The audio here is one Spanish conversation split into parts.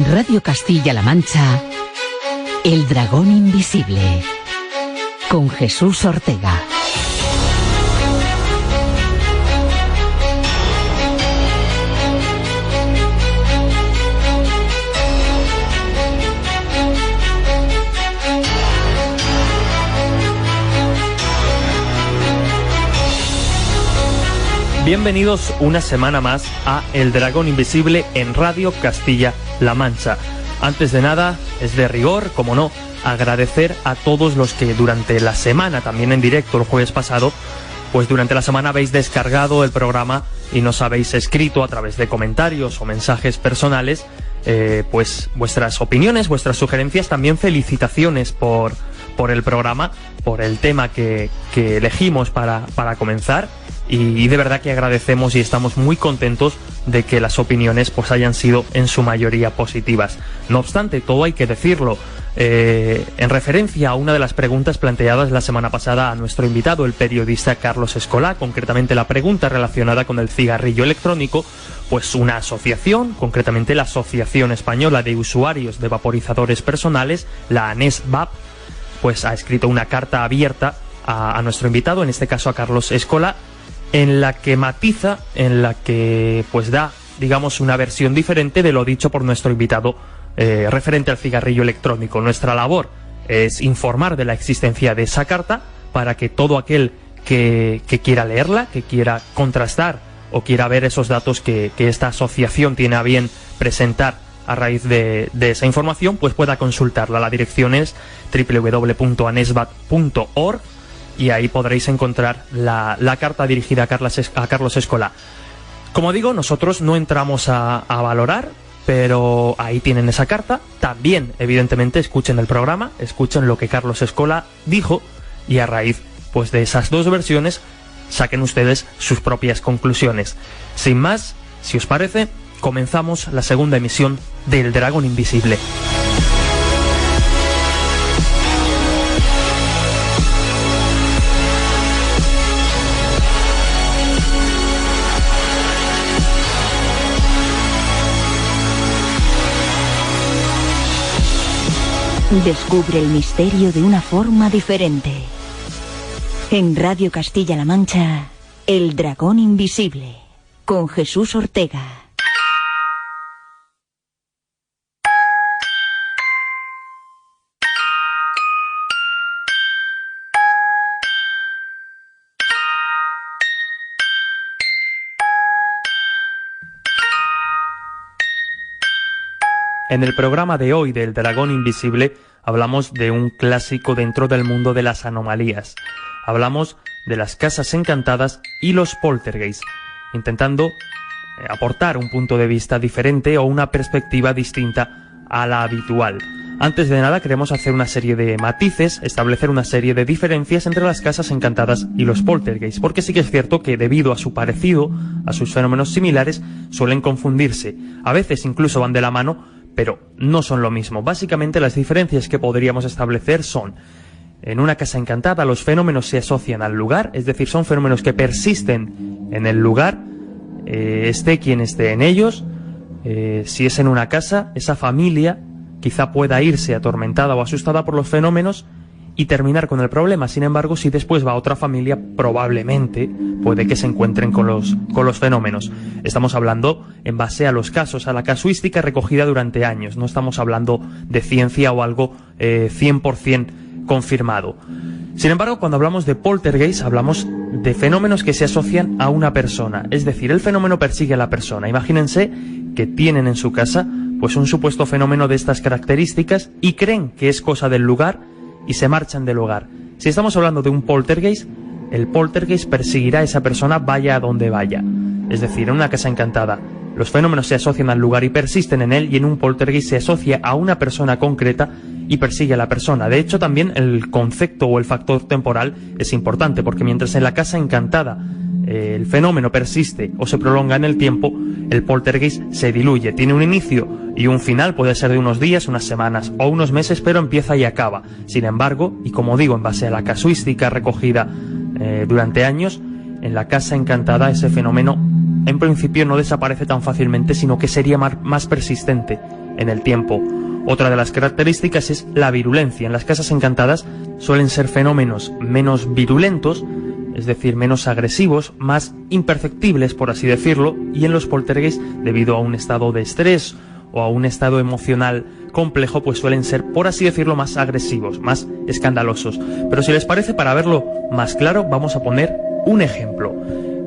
En Radio Castilla-La Mancha, El Dragón Invisible, con Jesús Ortega. Bienvenidos una semana más a El Dragón Invisible en Radio Castilla-La Mancha. Antes de nada, es de rigor, como no, agradecer a todos los que durante la semana, también en directo el jueves pasado, pues durante la semana habéis descargado el programa y nos habéis escrito a través de comentarios o mensajes personales, pues vuestras opiniones, vuestras sugerencias, también felicitaciones por el programa, por el tema que elegimos para comenzar. Y de verdad que agradecemos y estamos muy contentos de que las opiniones pues hayan sido en su mayoría positivas. No obstante, todo hay que decirlo. En referencia a una de las preguntas planteadas la semana pasada a nuestro invitado, el periodista Carlos Escolá, concretamente la pregunta relacionada con el cigarrillo electrónico, pues una asociación, concretamente la Asociación Española de Usuarios de Vaporizadores Personales, la ANESVAP, pues ha escrito una carta abierta a nuestro invitado, en este caso a Carlos Escolá, en la que matiza, en la que pues da, digamos, una versión diferente de lo dicho por nuestro invitado referente al cigarrillo electrónico. Nuestra labor es informar de la existencia de esa carta para que todo aquel que quiera leerla, que quiera contrastar o quiera ver esos datos que esta asociación tiene a bien presentar a raíz de esa información, pues pueda consultarla. La dirección es www.anesvat.org y ahí podréis encontrar la carta dirigida a Carlos Escolá. Como digo, nosotros no entramos a valorar, pero ahí tienen esa carta. También, evidentemente, escuchen el programa, escuchen lo que Carlos Escolá dijo y a raíz pues de esas dos versiones saquen ustedes sus propias conclusiones. Sin más, si os parece, comenzamos la segunda emisión del Dragón Invisible. Descubre el misterio de una forma diferente. En Radio Castilla-La Mancha, El Dragón Invisible, con Jesús Ortega. En el programa de hoy del Dragón Invisible hablamos de un clásico dentro del mundo de las anomalías. Hablamos de las casas encantadas y los poltergeists, intentando aportar un punto de vista diferente o una perspectiva distinta a la habitual. Antes de nada queremos hacer una serie de matices, establecer una serie de diferencias entre las casas encantadas y los poltergeists, porque sí que es cierto que debido a su parecido, a sus fenómenos similares, suelen confundirse. A veces incluso van de la mano, pero no son lo mismo. Básicamente las diferencias que podríamos establecer son: en una casa encantada los fenómenos se asocian al lugar, es decir, son fenómenos que persisten en el lugar, esté quien esté en ellos. Si es en una casa, esa familia quizá pueda irse atormentada o asustada por los fenómenos y terminar con el problema. Sin embargo, si después va a otra familia, probablemente puede que se encuentren con los fenómenos. Estamos hablando en base a los casos, a la casuística recogida durante años. No estamos hablando de ciencia o algo 100% confirmado. Sin embargo, cuando hablamos de poltergeist, hablamos de fenómenos que se asocian a una persona. Es decir, el fenómeno persigue a la persona. Imagínense que tienen en su casa pues un supuesto fenómeno de estas características y creen que es cosa del lugar y se marchan del hogar. Si estamos hablando de un poltergeist, el poltergeist perseguirá a esa persona vaya a donde vaya. Es decir, en una casa encantada, los fenómenos se asocian al lugar y persisten en él, y en un poltergeist se asocia a una persona concreta y persigue a la persona. De hecho, también el concepto o el factor temporal es importante, porque mientras en la casa encantada el fenómeno persiste o se prolonga en el tiempo, el poltergeist se diluye. Tiene un inicio y un final, puede ser de unos días, unas semanas o unos meses, pero empieza y acaba. Sin embargo, y como digo, en base a la casuística recogida durante años, en la casa encantada ese fenómeno en principio no desaparece tan fácilmente, sino que sería más persistente en el tiempo. Otra de las características es la virulencia. En las casas encantadas suelen ser fenómenos menos virulentos, es decir, menos agresivos, más imperceptibles, por así decirlo, y en los poltergeist, debido a un estado de estrés o a un estado emocional complejo, pues suelen ser, por así decirlo, más agresivos, más escandalosos. Pero si les parece, para verlo más claro, vamos a poner un ejemplo.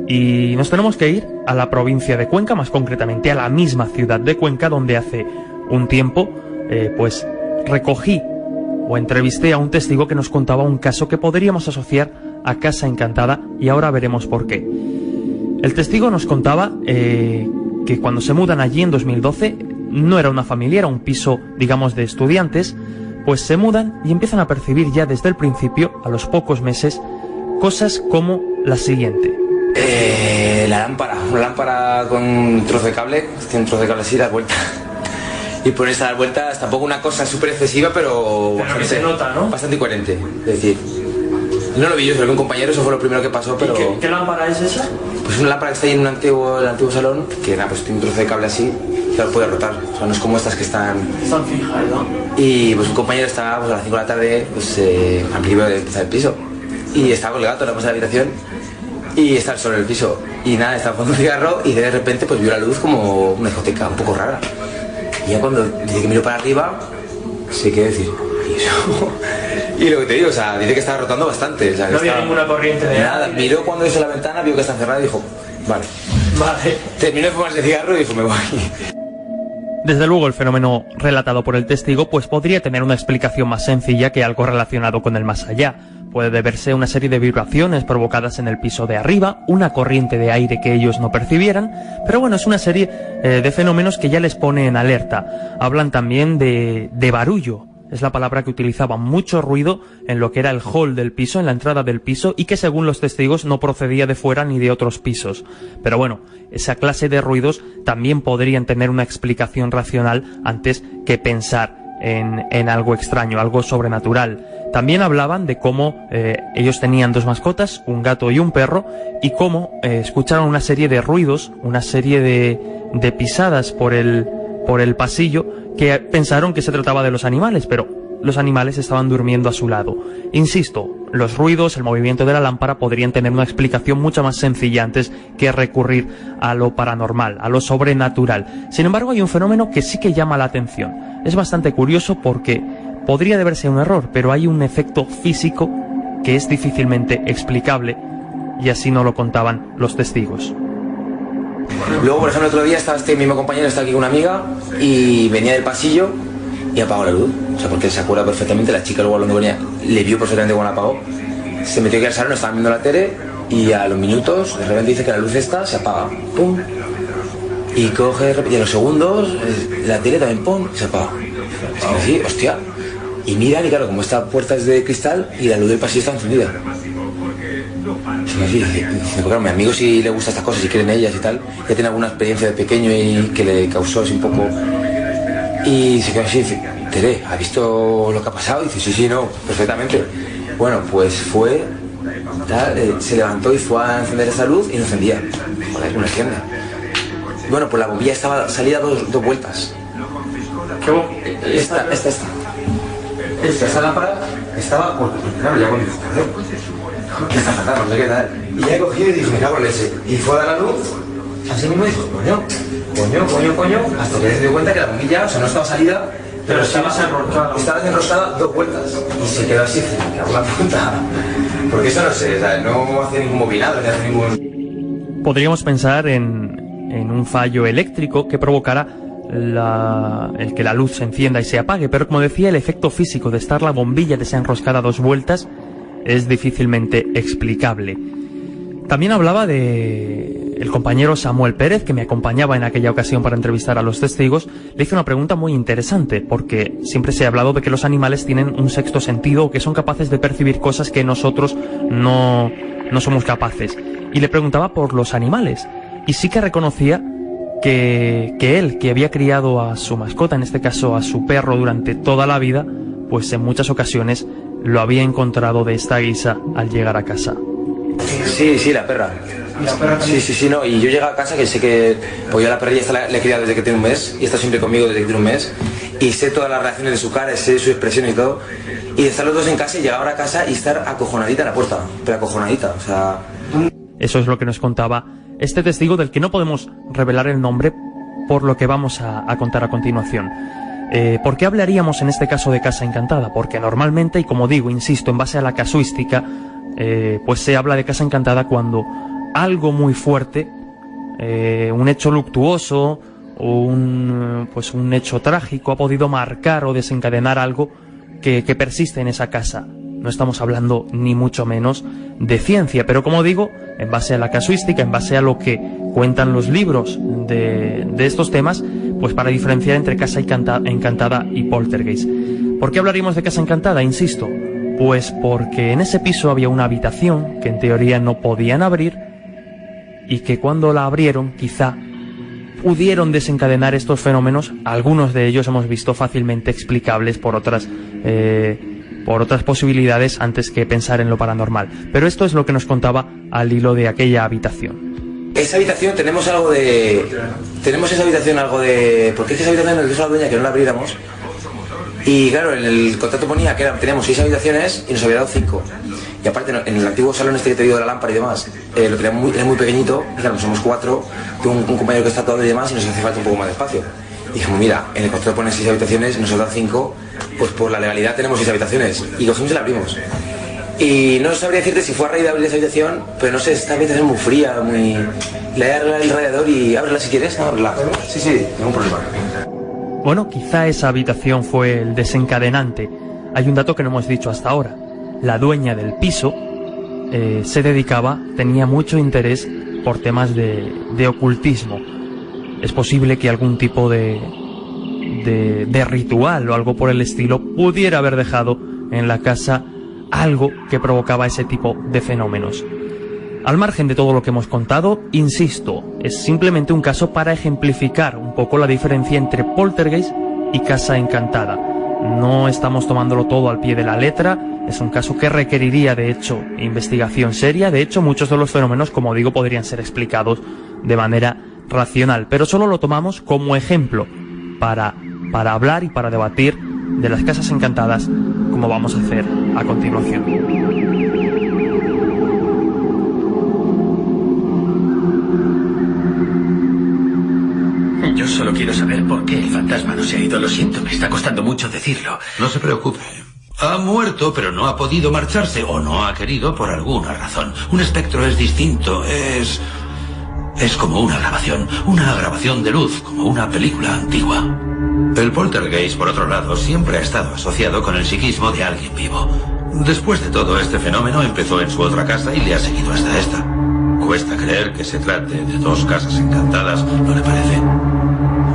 Y nos tenemos que ir a la provincia de Cuenca, más concretamente a la misma ciudad de Cuenca, donde hace un tiempo, pues recogí o entrevisté a un testigo que nos contaba un caso que podríamos asociar a Casa Encantada, y ahora veremos por qué. El testigo nos contaba que cuando se mudan allí en 2012, no era una familia, era un piso, digamos, de estudiantes, pues se mudan y empiezan a percibir ya desde el principio, a los pocos meses, cosas como la siguiente. La lámpara, una lámpara con un trozo de cable, tiene un trozo de cable así, da vuelta. Y ponerse a dar vueltas, tampoco una cosa súper excesiva, pero bastante, que se nota, ¿no? Bastante coherente. Es decir, no lo vi yo, sino que un compañero, eso fue lo primero que pasó, pero... ¿Qué lámpara es esa? Pues una lámpara que está ahí en el antiguo salón, que nada, pues tiene un trozo de cable así, que lo puede rotar. O sea, no es como estas que están fijas, ¿no? Y pues un compañero estaba pues, a las 5 de la tarde, pues al principio de empezar el piso. Y estaba con el gato en la mesa de la habitación y estaba el sol en el piso. Y nada, estaba fumando un cigarro y de repente pues vio la luz como una discoteca un poco rara. Y ya cuando dice que miró para arriba, se quedó decir, ¿y eso? Y lo que te digo, o sea, dice que estaba rotando bastante. O sea, que no había ninguna corriente de nada. Miró cuando hizo la ventana, vio que está cerrada y dijo, vale. Terminó de fumarse el cigarro y dijo, me voy. Desde luego el fenómeno relatado por el testigo pues podría tener una explicación más sencilla que algo relacionado con el más allá. Puede deberse a una serie de vibraciones provocadas en el piso de arriba, una corriente de aire que ellos no percibieran, pero bueno, es una serie de fenómenos que ya les pone en alerta. Hablan también de barullo, es la palabra que utilizaban, mucho ruido en lo que era el hall del piso, en la entrada del piso, y que según los testigos no procedía de fuera ni de otros pisos. Pero bueno, esa clase de ruidos también podrían tener una explicación racional antes que pensar en algo extraño, algo sobrenatural. También hablaban de cómo ellos tenían dos mascotas, un gato y un perro, y cómo escucharon una serie de ruidos, una serie de pisadas por el pasillo, que pensaron que se trataba de los animales, pero los animales estaban durmiendo a su lado. Insisto, los ruidos, el movimiento de la lámpara podrían tener una explicación mucho más sencilla antes que recurrir a lo paranormal, a lo sobrenatural. Sin embargo, hay un fenómeno que sí que llama la atención. Es bastante curioso porque podría deberse a un error, pero hay un efecto físico que es difícilmente explicable, y así no lo contaban los testigos. Luego, por ejemplo, el otro día estaba este mismo compañero, estaba aquí con una amiga, y venía del pasillo y apagó la luz. O sea, porque él se acuerda perfectamente, la chica luego cuando venía le vio perfectamente cuando la apagó. Se metió aquí al salón, estaban viendo la tele, y a los minutos de repente dice que la luz esta se apaga. ¡Pum! Y coge, y a los segundos la tele también ¡pum! Se apaga. Así, hostia. Y miran, y claro, como esta puerta es de cristal y la luz del pasillo está encendida. Sí, claro, mi amigo si le gusta estas cosas, si creen ellas y tal, ya tiene alguna experiencia de pequeño y que le causó así un poco. Y se quedó así, dice, Tere, ¿has visto lo que ha pasado? Y dice, sí, no, perfectamente. Bueno, pues fue, se levantó y fue a encender esa luz y no encendía. Joder, no enciende. Bueno, pues la bombilla estaba salida dos vueltas. ¿Qué? Esta lámpara estaba, claro, ya cuando esta fatal, no sé qué tal. Y ya he cogido y dije, me cago en leche. Y fue a dar la luz, así mismo dijo, coño, hasta que se dio cuenta que la bombilla, o sea, no estaba salida, pero estaba desenroscada dos vueltas. Y se quedó así, me cago en la puta. Porque eso no sé, o sea, no hace ningún movilado, ni hace ningún... Podríamos pensar en un fallo eléctrico que provocara el que la luz se encienda y se apague, pero como decía, el efecto físico de estar la bombilla desenroscada dos vueltas es difícilmente explicable. También hablaba de el compañero Samuel Pérez, que me acompañaba en aquella ocasión para entrevistar a los testigos. Le hice una pregunta muy interesante, porque siempre se ha hablado de que los animales tienen un sexto sentido, o que son capaces de percibir cosas que nosotros no somos capaces. Y le preguntaba por los animales, y sí que reconocía que él, que había criado a su mascota, en este caso a su perro, durante toda la vida, pues en muchas ocasiones lo había encontrado de esta guisa al llegar a casa. Sí, la perra. Sí, no, y yo llego a casa que sé que, pues yo a la perrilla esta le he criado desde que tiene un mes, y está siempre conmigo desde que tiene un mes, y sé todas las reacciones de su cara, sé su expresión y todo, y de estar los dos en casa y llegar ahora a casa y estar acojonadita en la puerta, pero acojonadita, o sea... Eso es lo que nos contaba este testigo, del que no podemos revelar el nombre por lo que vamos a contar a continuación. ¿Por qué hablaríamos en este caso de casa encantada? Porque normalmente, y como digo, insisto, en base a la casuística, pues se habla de casa encantada cuando algo muy fuerte, un hecho luctuoso o un hecho trágico ha podido marcar o desencadenar algo que persiste en esa casa. No estamos hablando ni mucho menos de ciencia, pero como digo, en base a la casuística, en base a lo que cuentan los libros de estos temas, pues para diferenciar entre casa encantada y poltergeist. ¿Por qué hablaríamos de casa encantada? Insisto, pues porque en ese piso había una habitación que en teoría no podían abrir y que cuando la abrieron quizá pudieron desencadenar estos fenómenos. Algunos de ellos hemos visto fácilmente explicables por otras posibilidades antes que pensar en lo paranormal. Pero esto es lo que nos contaba al hilo de aquella habitación. Esa habitación tenemos esa habitación algo de... Porque es que esa habitación nos dijo la dueña que no la abriéramos. Y claro, en el contrato ponía que teníamos 6 habitaciones y nos había dado 5. Y aparte, en el antiguo salón este que te digo de la lámpara y demás, lo teníamos era muy pequeñito, y claro, somos 4, tengo un compañero que está todo y demás, y nos hace falta un poco más de espacio. Y dijimos, mira, en el contrato pone 6 habitaciones, nos han dado 5, pues por la legalidad tenemos 6 habitaciones. Y cogimos y la abrimos. Y no sabría decirte si fue a raíz de abrir esa habitación, pero no sé, esta habitación es muy fría, muy... Le voy a arreglar el radiador y ábrela si quieres, ábrela. Sí, ningún problema. Bueno, quizá esa habitación fue el desencadenante. Hay un dato que no hemos dicho hasta ahora. La dueña del piso tenía mucho interés por temas de ocultismo. Es posible que algún tipo de ritual o algo por el estilo pudiera haber dejado en la casa algo que provocaba ese tipo de fenómenos. Al margen de todo lo que hemos contado, insisto, es simplemente un caso para ejemplificar un poco la diferencia entre poltergeist y casa encantada. No estamos tomándolo todo al pie de la letra, es un caso que requeriría, de hecho, investigación seria. De hecho, muchos de los fenómenos, como digo, podrían ser explicados de manera racional, pero solo lo tomamos como ejemplo para hablar y para debatir de las casas encantadas, como vamos a hacer a continuación. Yo solo quiero saber por qué el fantasma no se ha ido. Lo siento, me está costando mucho decirlo. No se preocupe. Ha muerto, pero no ha podido marcharse, o no ha querido por alguna razón. Un espectro es distinto, es como una grabación de luz, como una película antigua. El poltergeist, por otro lado, siempre ha estado asociado con el psiquismo de alguien vivo. Después de todo, este fenómeno empezó en su otra casa y le ha seguido hasta esta. Cuesta creer que se trate de 2 casas encantadas, ¿no le parece?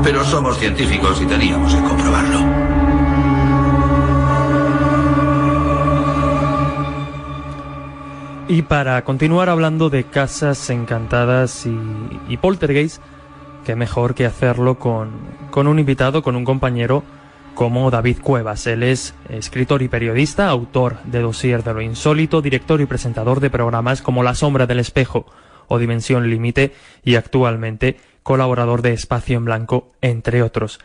Pero somos científicos y teníamos que comprobarlo. Y para continuar hablando de casas encantadas y poltergeist, qué mejor que hacerlo con un invitado, con un compañero como David Cuevas. Él es escritor y periodista, autor de Dossier de lo Insólito, director y presentador de programas como La Sombra del Espejo o Dimensión Límite, y actualmente colaborador de Espacio en Blanco, entre otros.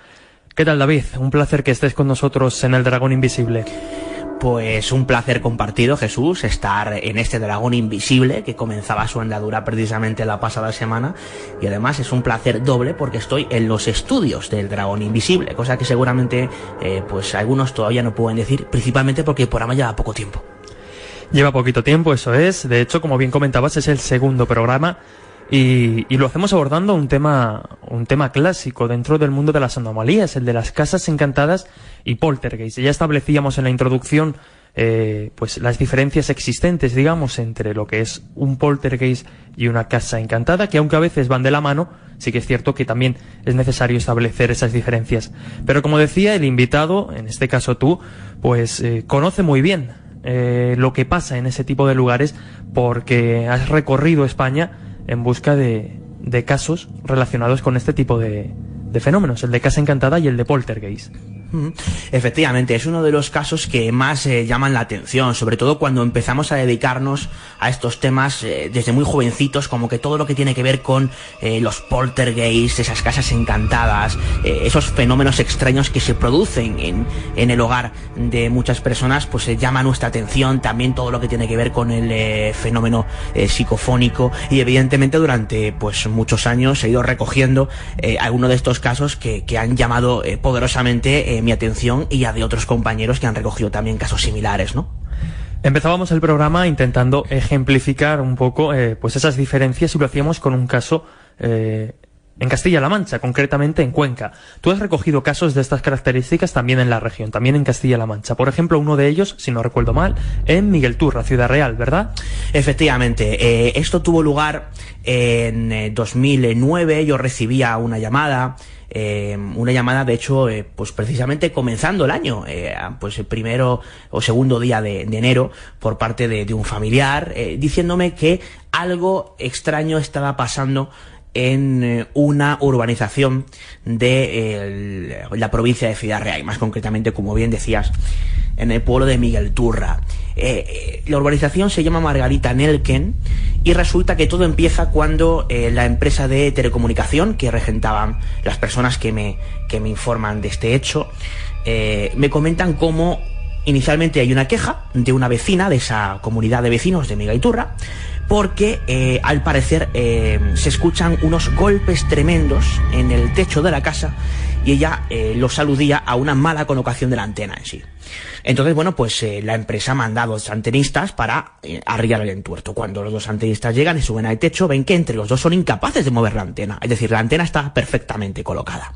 ¿Qué tal, David? Un placer que estés con nosotros en El Dragón Invisible. Pues un placer compartido, Jesús, estar en este Dragón Invisible que comenzaba su andadura precisamente la pasada semana, y además es un placer doble porque estoy en los estudios del Dragón Invisible, cosa que seguramente pues algunos todavía no pueden decir, principalmente porque el programa lleva poco tiempo. Lleva poquito tiempo, eso es. De hecho, como bien comentabas, es el segundo programa y lo hacemos abordando un tema clásico dentro del mundo de las anomalías, el de las casas encantadas y poltergeist. Ya establecíamos en la introducción pues las diferencias existentes, digamos, entre lo que es un poltergeist y una casa encantada, que aunque a veces van de la mano, sí que es cierto que también es necesario establecer esas diferencias. Pero como decía, el invitado, en este caso tú, pues conoce muy bien lo que pasa en ese tipo de lugares, porque has recorrido España en busca de casos relacionados con este tipo de fenómenos, el de casa encantada y el de poltergeist. Efectivamente, es uno de los casos que más llaman la atención, sobre todo cuando empezamos a dedicarnos a estos temas desde muy jovencitos, como que todo lo que tiene que ver con los poltergeists, esas casas encantadas, esos fenómenos extraños que se producen en el hogar de muchas personas, pues llama nuestra atención. También todo lo que tiene que ver con el fenómeno psicofónico, y evidentemente durante pues muchos años he ido recogiendo algunos de estos casos que han llamado poderosamente mi atención, y a de otros compañeros que han recogido también casos similares, ¿no? Empezábamos el programa intentando ejemplificar un poco pues esas diferencias, y lo hacíamos con un caso en Castilla-La Mancha, concretamente en Cuenca. Tú has recogido casos de estas características también en la región, también en Castilla-La Mancha. Por ejemplo, uno de ellos, si no recuerdo mal, en Miguelturra, Ciudad Real, ¿verdad? Efectivamente. Esto tuvo lugar en 2009. Yo recibía una llamada, de hecho, pues precisamente comenzando el año, pues el primero o segundo día de enero, por parte de un familiar, diciéndome que algo extraño estaba pasando en una urbanización de la provincia de Ciudad Real, más concretamente, como bien decías, en el pueblo de Miguelturra. La urbanización se llama Margarita Nelken, y resulta que todo empieza cuando la empresa de telecomunicación que regentaban las personas que me informan de este hecho me comentan cómo inicialmente hay una queja de una vecina de esa comunidad de vecinos de Miguelturra, porque al parecer se escuchan unos golpes tremendos en el techo de la casa, y ella los aludía a una mala colocación de la antena en sí. Entonces, bueno, pues la empresa manda a 2 antenistas para arreglar el entuerto. Cuando los 2 antenistas llegan y suben al techo, ven que entre los dos son incapaces de mover la antena. Es decir, la antena está perfectamente colocada.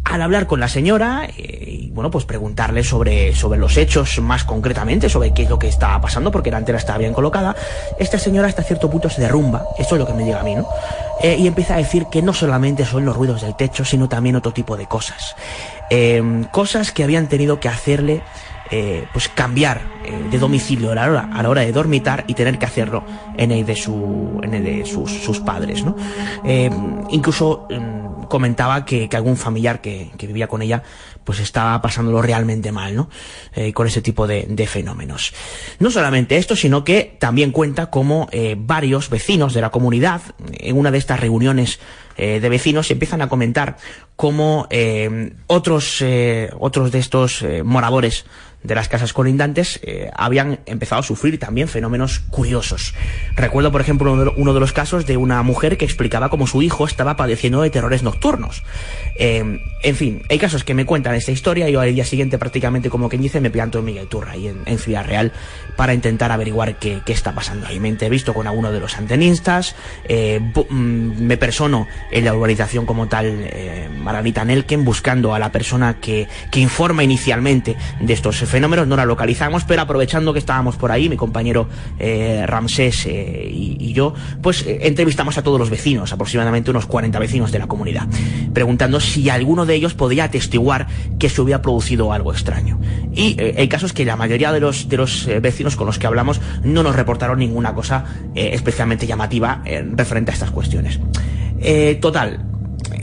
Al hablar con la señora, y bueno, pues preguntarle sobre los hechos más concretamente, sobre qué es lo que está pasando, porque la antena está bien colocada, esta señora hasta cierto punto se derrumba. Esto es lo que me llega a mí, ¿no? Y empieza a decir que no solamente son los ruidos del techo, sino también otro tipo de cosas. Cosas que habían tenido que hacerle pues cambiar de domicilio a la hora de dormitar, y tener que hacerlo en el de sus padres, ¿no? Incluso comentaba que algún familiar que vivía con ella pues estaba pasándolo realmente mal, ¿no? Con ese tipo de fenómenos. No solamente esto, sino que también cuenta cómo varios vecinos de la comunidad, en una de estas reuniones de vecinos, empiezan a comentar cómo otros de estos moradores de las casas colindantes habían empezado a sufrir también fenómenos curiosos. Recuerdo, por ejemplo, uno de los casos de una mujer que explicaba cómo su hijo estaba padeciendo de terrores nocturnos. En fin, hay casos que me cuentan esta historia, y yo al día siguiente, prácticamente como quien dice, me planto en Miguelturra y en Ciudad Real para intentar averiguar qué está pasando ahí. Me entrevisto con alguno de los antenistas, me persono en la urbanización como tal, Margarita Nelken, buscando a la persona que informa inicialmente de estos fenómenos. No la localizamos, pero aprovechando que estábamos por ahí, mi compañero Ramsés y yo, pues entrevistamos a todos los vecinos, aproximadamente unos 40 vecinos de la comunidad, preguntando si alguno de ellos podía atestiguar que se hubiera producido algo extraño. Y el caso es que la mayoría de los vecinos con los que hablamos no nos reportaron ninguna cosa especialmente llamativa referente a estas cuestiones. Total,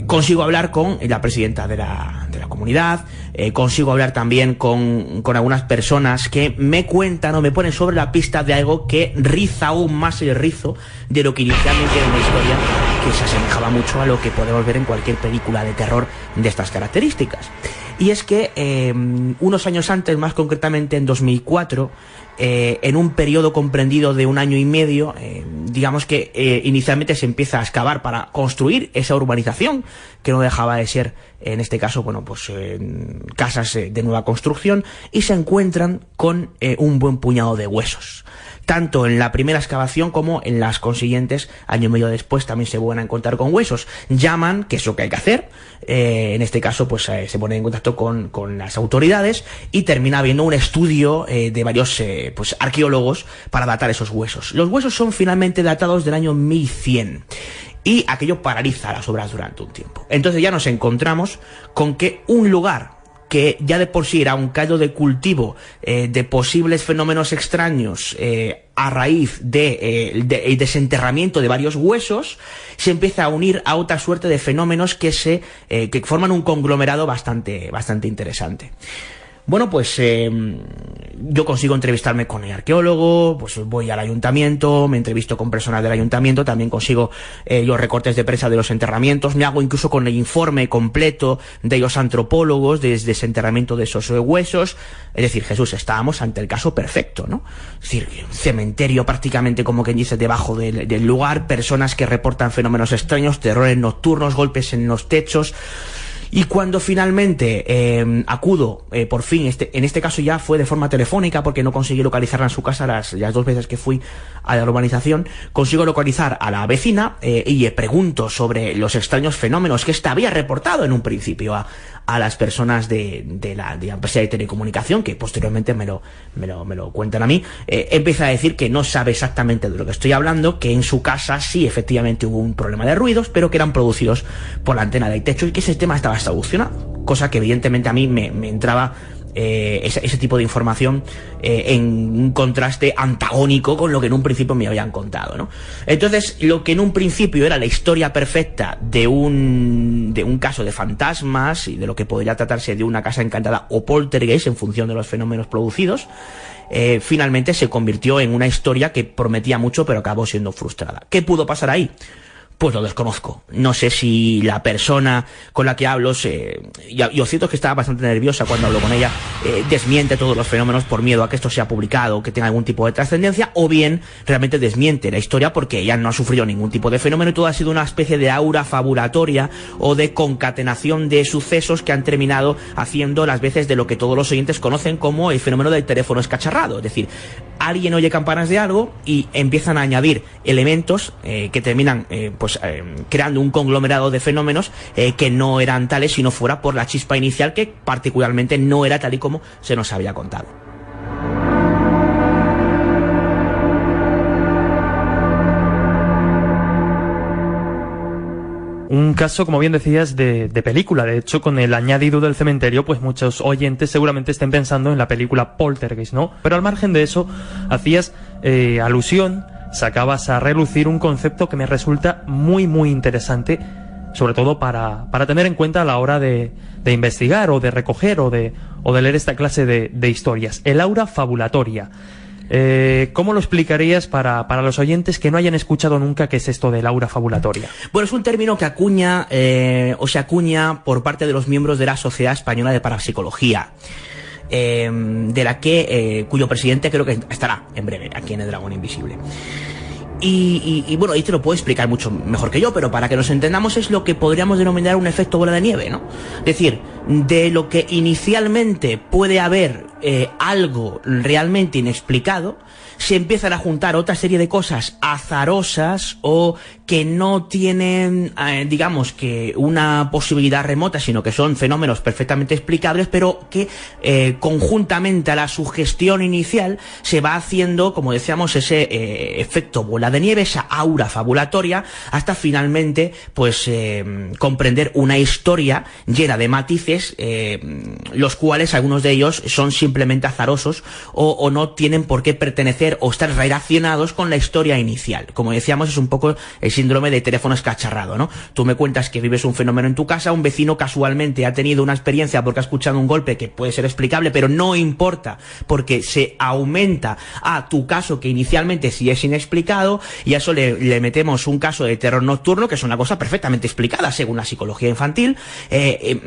consigo hablar con la presidenta de la comunidad, consigo hablar también con algunas personas que me cuentan o me ponen sobre la pista de algo que riza aún más el rizo de lo que inicialmente era una historia que se asemejaba mucho a lo que podemos ver en cualquier película de terror de estas características. Y es que unos años antes, más concretamente en 2004, en un periodo comprendido de 1 año y medio, digamos que inicialmente se empieza a excavar para construir esa urbanización, que no dejaba de ser, en este caso, bueno, pues casas de nueva construcción, y se encuentran con un buen puñado de huesos. Tanto en la primera excavación como en las consiguientes, año y medio después, también se vuelven a encontrar con huesos. Llaman, que es lo que hay que hacer, en este caso pues se ponen en contacto con las autoridades, y termina habiendo un estudio de varios pues arqueólogos para datar esos huesos. Los huesos son finalmente datados del año 1100. Y aquello paraliza las obras durante un tiempo. Entonces ya nos encontramos con que un lugar que ya de por sí era un caldo de cultivo de posibles fenómenos extraños a raíz del desenterramiento de varios huesos, se empieza a unir a otra suerte de fenómenos que forman un conglomerado bastante interesante. Bueno, pues yo consigo entrevistarme con el arqueólogo, pues voy al ayuntamiento, me entrevisto con personas del ayuntamiento, también consigo los recortes de prensa de los enterramientos, me hago incluso con el informe completo de los antropólogos del desenterramiento de esos huesos. Es decir, Jesús, estábamos ante el caso perfecto, ¿no? Es decir, un cementerio prácticamente, como quien dice, debajo del lugar, personas que reportan fenómenos extraños, terrores nocturnos, golpes en los techos. Y cuando finalmente acudo, por fin, en este caso ya fue de forma telefónica porque no conseguí localizarla en su casa las 2 veces que fui a la urbanización, consigo localizar a la vecina y le pregunto sobre los extraños fenómenos que ésta había reportado en un principio a las personas de la empresa de telecomunicación, que posteriormente me lo cuentan a mí. Empieza a decir que no sabe exactamente de lo que estoy hablando, que en su casa sí efectivamente hubo un problema de ruidos, pero que eran producidos por la antena del techo y que ese tema estaba solucionado, cosa que evidentemente a mí me entraba ese tipo de información en un contraste antagónico con lo que en un principio me habían contado, ¿no? Entonces, lo que en un principio era la historia perfecta de un caso de fantasmas y de lo que podría tratarse de una casa encantada o poltergeist en función de los fenómenos producidos, finalmente se convirtió en una historia que prometía mucho pero acabó siendo frustrada. ¿Qué pudo pasar ahí? Pues lo desconozco. No sé si la persona con la que hablo, y lo cierto es que estaba bastante nerviosa cuando hablo con ella, desmiente todos los fenómenos por miedo a que esto sea publicado, que tenga algún tipo de trascendencia, o bien realmente desmiente la historia porque ella no ha sufrido ningún tipo de fenómeno y todo ha sido una especie de aura fabulatoria o de concatenación de sucesos que han terminado haciendo las veces de lo que todos los oyentes conocen como el fenómeno del teléfono escacharrado. Es decir, alguien oye campanas de algo y empiezan a añadir elementos que terminan creando un conglomerado de fenómenos que no eran tales si no fuera por la chispa inicial, que particularmente no era tal y como se nos había contado. Un caso, como bien decías, de película. De hecho, con el añadido del cementerio, pues muchos oyentes seguramente estén pensando en la película Poltergeist, ¿no? Pero al margen de eso, hacías alusión, sacabas a relucir un concepto que me resulta muy, muy interesante, sobre todo para tener en cuenta a la hora de investigar o de recoger o de leer esta clase de historias. El aura fabulatoria. ¿Cómo lo explicarías para los oyentes que no hayan escuchado nunca qué es esto del aura fabulatoria? Bueno, es un término que se acuña por parte de los miembros de la Sociedad Española de Parapsicología, de la cuyo presidente creo que estará en breve aquí en el Dragón Invisible. Y bueno, ahí te lo puedo explicar mucho mejor que yo, pero para que nos entendamos es lo que podríamos denominar un efecto bola de nieve, ¿no? Es decir, de lo que inicialmente puede haber algo realmente inexplicado, se empiezan a juntar otra serie de cosas azarosas o que no tienen, digamos, que una posibilidad remota, sino que son fenómenos perfectamente explicables, pero que conjuntamente a la sugestión inicial se va haciendo, como decíamos, ese efecto bola de nieve, esa aura fabulatoria, hasta finalmente pues comprender una historia llena de matices, los cuales algunos de ellos son simplemente azarosos o no tienen por qué pertenecer o estar relacionados con la historia inicial. Como decíamos, es un poco el síndrome de teléfono escacharrado, ¿no? Tú me cuentas que vives un fenómeno en tu casa, un vecino casualmente ha tenido una experiencia porque ha escuchado un golpe que puede ser explicable, pero no importa porque se aumenta a tu caso que inicialmente sí es inexplicado, y a eso le metemos un caso de terror nocturno que es una cosa perfectamente explicada según la psicología infantil,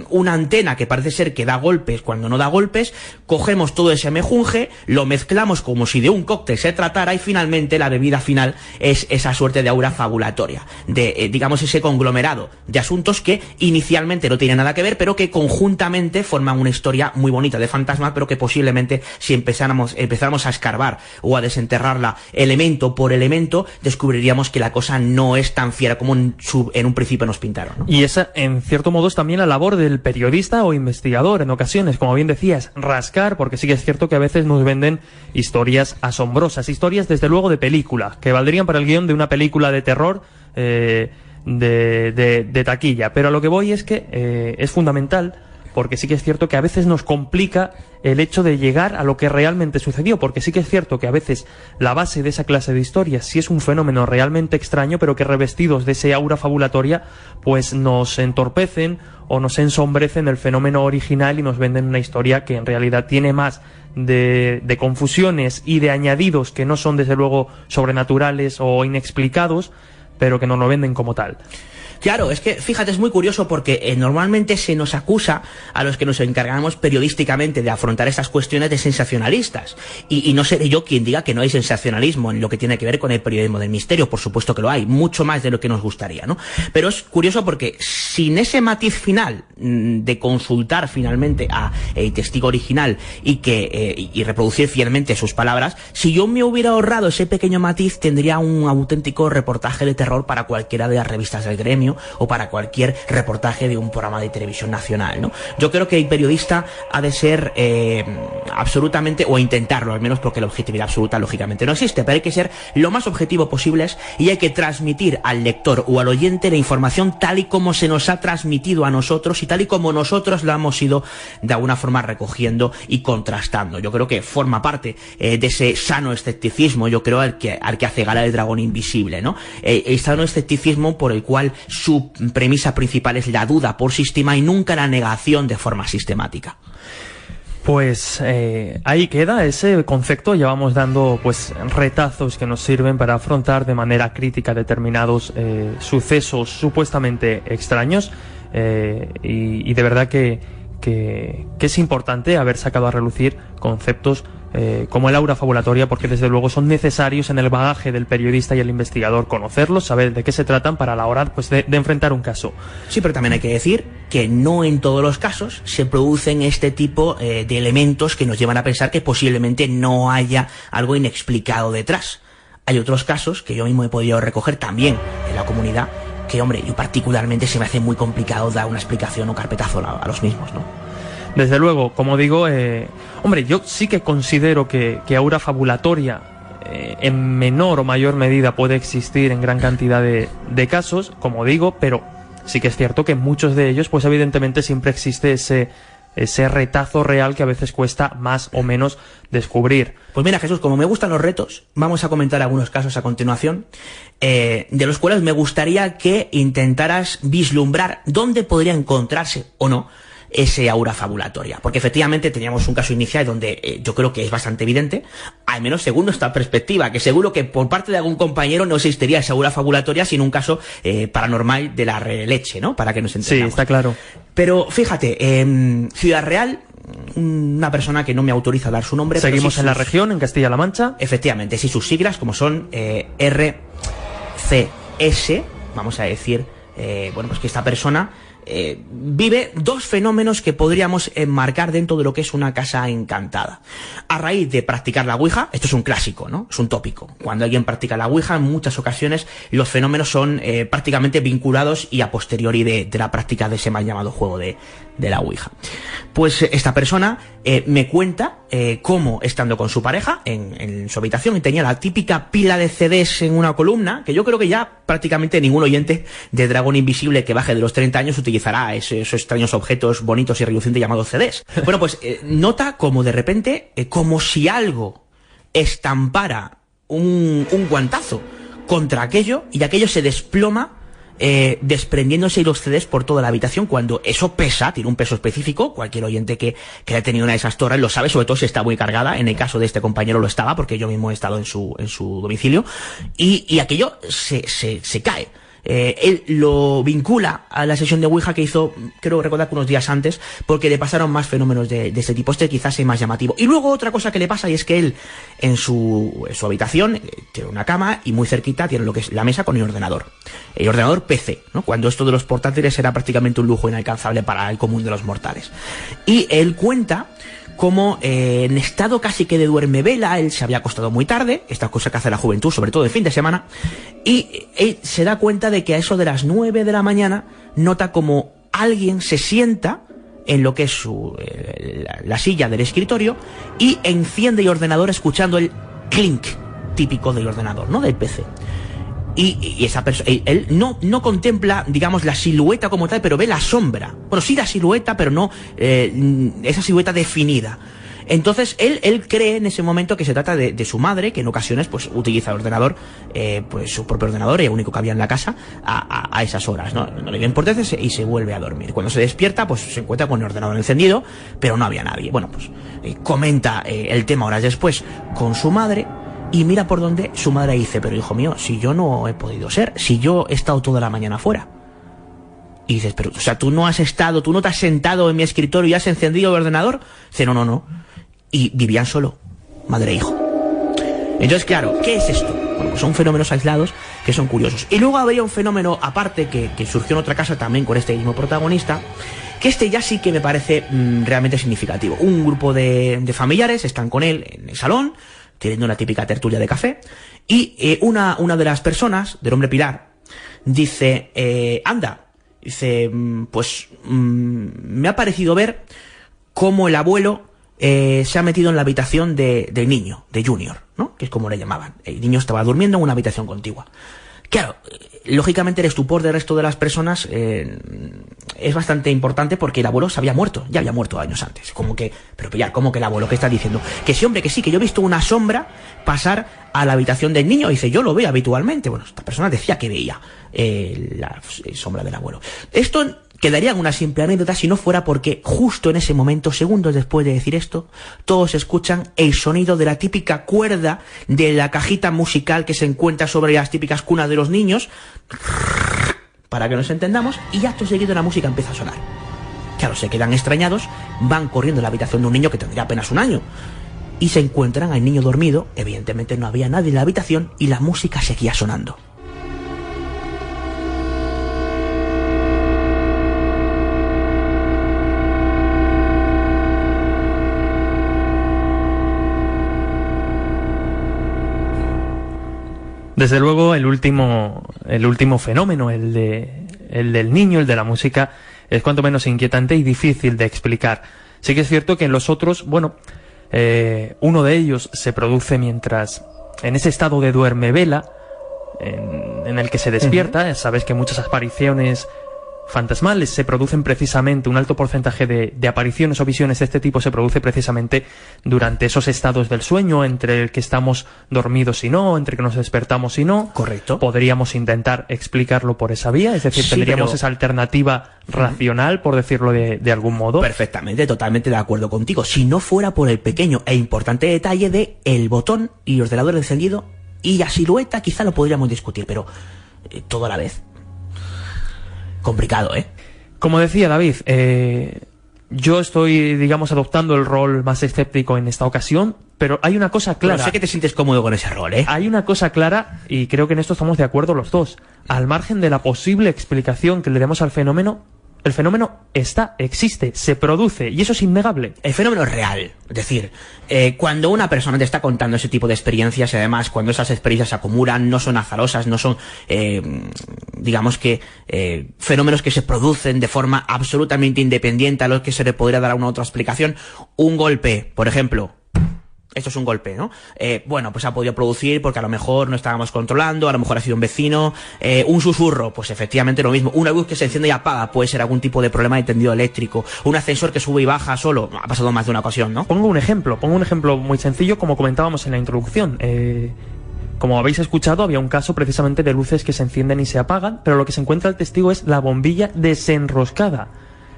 una antena que parece ser que da golpes cuando no da golpes, cogemos todo ese mejunje, lo mezclamos como si de un cóctel se tratara y finalmente la bebida final es esa suerte de aura fabulatoria, de digamos ese conglomerado de asuntos que inicialmente no tienen nada que ver, pero que conjuntamente forman una historia muy bonita de fantasma, pero que posiblemente si empezáramos a escarbar o a desenterrarla elemento por elemento, descubriríamos que la cosa no es tan fiera como en un principio nos pintaron, ¿no? Y esa, en cierto modo, es también la labor del periodista o investigador en ocasiones, como bien decías, rascar, porque sí que es cierto que a veces nos venden historias asombrosas, historias desde luego de película, que valdrían para el guión de una película de terror de taquilla, pero a lo que voy es que es fundamental porque sí que es cierto que a veces nos complica el hecho de llegar a lo que realmente sucedió, porque sí que es cierto que a veces la base de esa clase de historias sí es un fenómeno realmente extraño, pero que revestidos de ese aura fabulatoria pues nos entorpecen o nos ensombrecen el fenómeno original y nos venden una historia que en realidad tiene más de confusiones y de añadidos que no son desde luego sobrenaturales o inexplicados, pero que nos lo venden como tal. Claro, es que, fíjate, es muy curioso porque normalmente se nos acusa a los que nos encargamos periodísticamente de afrontar estas cuestiones de sensacionalistas. Y no seré yo quien diga que no hay sensacionalismo en lo que tiene que ver con el periodismo del misterio. Por supuesto que lo hay, mucho más de lo que nos gustaría, ¿no? Pero es curioso porque sin ese matiz final de consultar finalmente a el testigo original y reproducir fielmente sus palabras, si yo me hubiera ahorrado ese pequeño matiz, tendría un auténtico reportaje de terror para cualquiera de las revistas del gremio o para cualquier reportaje de un programa de televisión nacional, ¿no? Yo creo que el periodista ha de ser absolutamente, o intentarlo al menos, porque la objetividad absoluta lógicamente no existe, pero hay que ser lo más objetivo posibles y hay que transmitir al lector o al oyente la información tal y como se nos ha transmitido a nosotros y tal y como nosotros la hemos ido de alguna forma recogiendo y contrastando. Yo creo que forma parte de ese sano escepticismo, yo creo, al que hace gala el Dragón Invisible, ¿no? El sano escepticismo por el cual su premisa principal es la duda por sistema y nunca la negación de forma sistemática. Pues ahí queda ese concepto. Ya vamos dando pues retazos que nos sirven para afrontar de manera crítica determinados sucesos supuestamente extraños, y de verdad que es importante haber sacado a relucir conceptos como el aura fabulatoria, porque desde luego son necesarios en el bagaje del periodista y el investigador conocerlos, saber de qué se tratan para la hora pues de enfrentar un caso. Sí, pero también hay que decir que no en todos los casos se producen este tipo de elementos que nos llevan a pensar que posiblemente no haya algo inexplicado detrás. Hay otros casos que yo mismo he podido recoger también en la comunidad que, hombre, yo particularmente se me hace muy complicado dar una explicación o carpetazo a los mismos, ¿no? Desde luego, como digo, hombre, yo sí que considero que aura fabulatoria en menor o mayor medida puede existir en gran cantidad de casos, como digo, pero sí que es cierto que en muchos de ellos, pues evidentemente siempre existe ese retazo real que a veces cuesta más o menos descubrir. Pues mira, Jesús, como me gustan los retos, vamos a comentar algunos casos a continuación, de los cuales me gustaría que intentaras vislumbrar dónde podría encontrarse o no ese aura fabulatoria, porque efectivamente teníamos un caso inicial donde yo creo que es bastante evidente, al menos según nuestra perspectiva, que seguro que por parte de algún compañero no existiría esa aura fabulatoria sin un caso paranormal de la leche, ¿no? Para que nos entendamos. Sí, está claro. Pero fíjate, en Ciudad Real, una persona que no me autoriza a dar su nombre. Seguimos pero sí en la región, en Castilla-La Mancha. Efectivamente, sí, sus siglas como son RCS, vamos a decir, bueno, pues que esta persona vive dos fenómenos que podríamos enmarcar dentro de lo que es una casa encantada. A raíz de practicar la Ouija, esto es un clásico, ¿no? Es un tópico. Cuando alguien practica la Ouija, en muchas ocasiones los fenómenos son prácticamente vinculados y a posteriori de la práctica de ese mal llamado juego de la Ouija. Pues esta persona me cuenta cómo, estando con su pareja en su habitación, y tenía la típica pila de CDs en una columna, que yo creo que ya prácticamente ningún oyente de Dragón Invisible que baje de los 30 años utilizará esos extraños objetos bonitos y relucientes llamados CDs. Bueno, pues nota como de repente, como si algo estampara un guantazo contra aquello, y aquello se desploma, desprendiéndose los CDs por toda la habitación, cuando eso pesa, tiene un peso específico. Cualquier oyente que haya tenido una de esas torres lo sabe, sobre todo si está muy cargada. En el caso de este compañero lo estaba, porque yo mismo he estado en su domicilio, y aquello se cae. Él lo vincula a la sesión de Ouija que hizo, creo recordar que unos días antes, porque le pasaron más fenómenos de este tipo. Este quizás es más llamativo. Y luego otra cosa que le pasa, y es que él en su habitación tiene una cama, y muy cerquita tiene lo que es la mesa con el ordenador PC, ¿no? Cuando esto de los portátiles era prácticamente un lujo inalcanzable para el común de los mortales. Y él cuenta como en estado casi que de duermevela, él se había acostado muy tarde, esta cosa que hace la juventud, sobre todo el fin de semana, y él se da cuenta de que a eso de las 9 de la mañana nota como alguien se sienta en lo que es la silla del escritorio y enciende el ordenador escuchando el clink típico del ordenador, ¿no? Del PC. Y esa persona, él no contempla, digamos, la silueta como tal, pero ve la sombra. Bueno, sí la silueta, pero no esa silueta definida. Entonces él cree en ese momento que se trata de su madre, que en ocasiones pues utiliza el ordenador, pues su propio ordenador, el único que había en la casa, a esas horas, ¿no? No le dio importancia y se vuelve a dormir. Cuando se despierta, pues se encuentra con el ordenador encendido, pero no había nadie. Bueno, pues comenta el tema horas después con su madre. Y mira por donde su madre dice, pero hijo mío, si yo no he podido ser, si yo he estado toda la mañana fuera. Y dices, pero, o sea, tú no te has sentado en mi escritorio y has encendido el ordenador. Dice, no. Y vivían solo, madre e hijo. Entonces, claro, ¿qué es esto? Bueno, pues son fenómenos aislados que son curiosos. Y luego habría un fenómeno aparte que surgió en otra casa también con este mismo protagonista, que este ya sí que me parece realmente significativo. Un grupo de familiares están con él en el salón, teniendo una típica tertulia de café, y una de las personas, del hombre pilar, dice, me ha parecido ver cómo el abuelo se ha metido en la habitación del niño, de Junior, ¿no? Que es como le llamaban. El niño estaba durmiendo en una habitación contigua. Claro, lógicamente el estupor del resto de las personas es bastante importante porque el abuelo ya había muerto años antes. Como que, pero pillar, ¿cómo que el abuelo? ¿Qué está diciendo? Que sí, hombre, que sí, que yo he visto una sombra pasar a la habitación del niño. Y dice, yo lo veo habitualmente. Bueno, esta persona decía que veía la sombra del abuelo. Esto quedaría en una simple anécdota si no fuera porque justo en ese momento, segundos después de decir esto, todos escuchan el sonido de la típica cuerda de la cajita musical que se encuentra sobre las típicas cunas de los niños, para que nos entendamos, y acto seguido la música empieza a sonar. Claro, se quedan extrañados, van corriendo a la habitación de un niño que tendría apenas un año, y se encuentran al niño dormido. Evidentemente no había nadie en la habitación y la música seguía sonando. Desde luego el último fenómeno, el del niño, el de la música, es cuanto menos inquietante y difícil de explicar. Sí que es cierto que en los otros, uno de ellos se produce mientras, en ese estado de duerme-vela, en el que se despierta. Sabes que muchas apariciones fantasmales se producen precisamente, un alto porcentaje de apariciones o visiones de este tipo se produce precisamente durante esos estados del sueño, entre el que estamos dormidos y no, entre que nos despertamos y no. Correcto. Podríamos intentar explicarlo por esa vía, es decir, sí, tendríamos esa alternativa racional, por decirlo de algún modo. Perfectamente, totalmente de acuerdo contigo. Si no fuera por el pequeño e importante detalle de el botón y el ordenador encendido y la silueta, quizá lo podríamos discutir, pero todo a la vez. Complicado, ¿eh? Como decía David, yo estoy, digamos, adoptando el rol más escéptico en esta ocasión, pero hay una cosa clara. Pero sé que te sientes cómodo con ese rol, ¿eh? Hay una cosa clara, y creo que en esto estamos de acuerdo los dos. Al margen de la posible explicación que le demos al fenómeno, el fenómeno existe, se produce, y eso es innegable. El fenómeno es real. Es decir, cuando una persona te está contando ese tipo de experiencias, y además cuando esas experiencias se acumulan, no son azarosas, no son, digamos que, fenómenos que se producen de forma absolutamente independiente a los que se le podría dar una otra explicación. Un golpe, por ejemplo. Esto es un golpe, ¿no? Bueno, pues ha podido producir porque a lo mejor no estábamos controlando, a lo mejor ha sido un vecino. Un susurro, pues efectivamente lo mismo. Una luz que se enciende y apaga, puede ser algún tipo de problema de tendido eléctrico. Un ascensor que sube y baja solo, ha pasado más de una ocasión, ¿no? Pongo un ejemplo muy sencillo, como comentábamos en la introducción. Como habéis escuchado, había un caso precisamente de luces que se encienden y se apagan, pero lo que se encuentra el testigo es la bombilla desenroscada.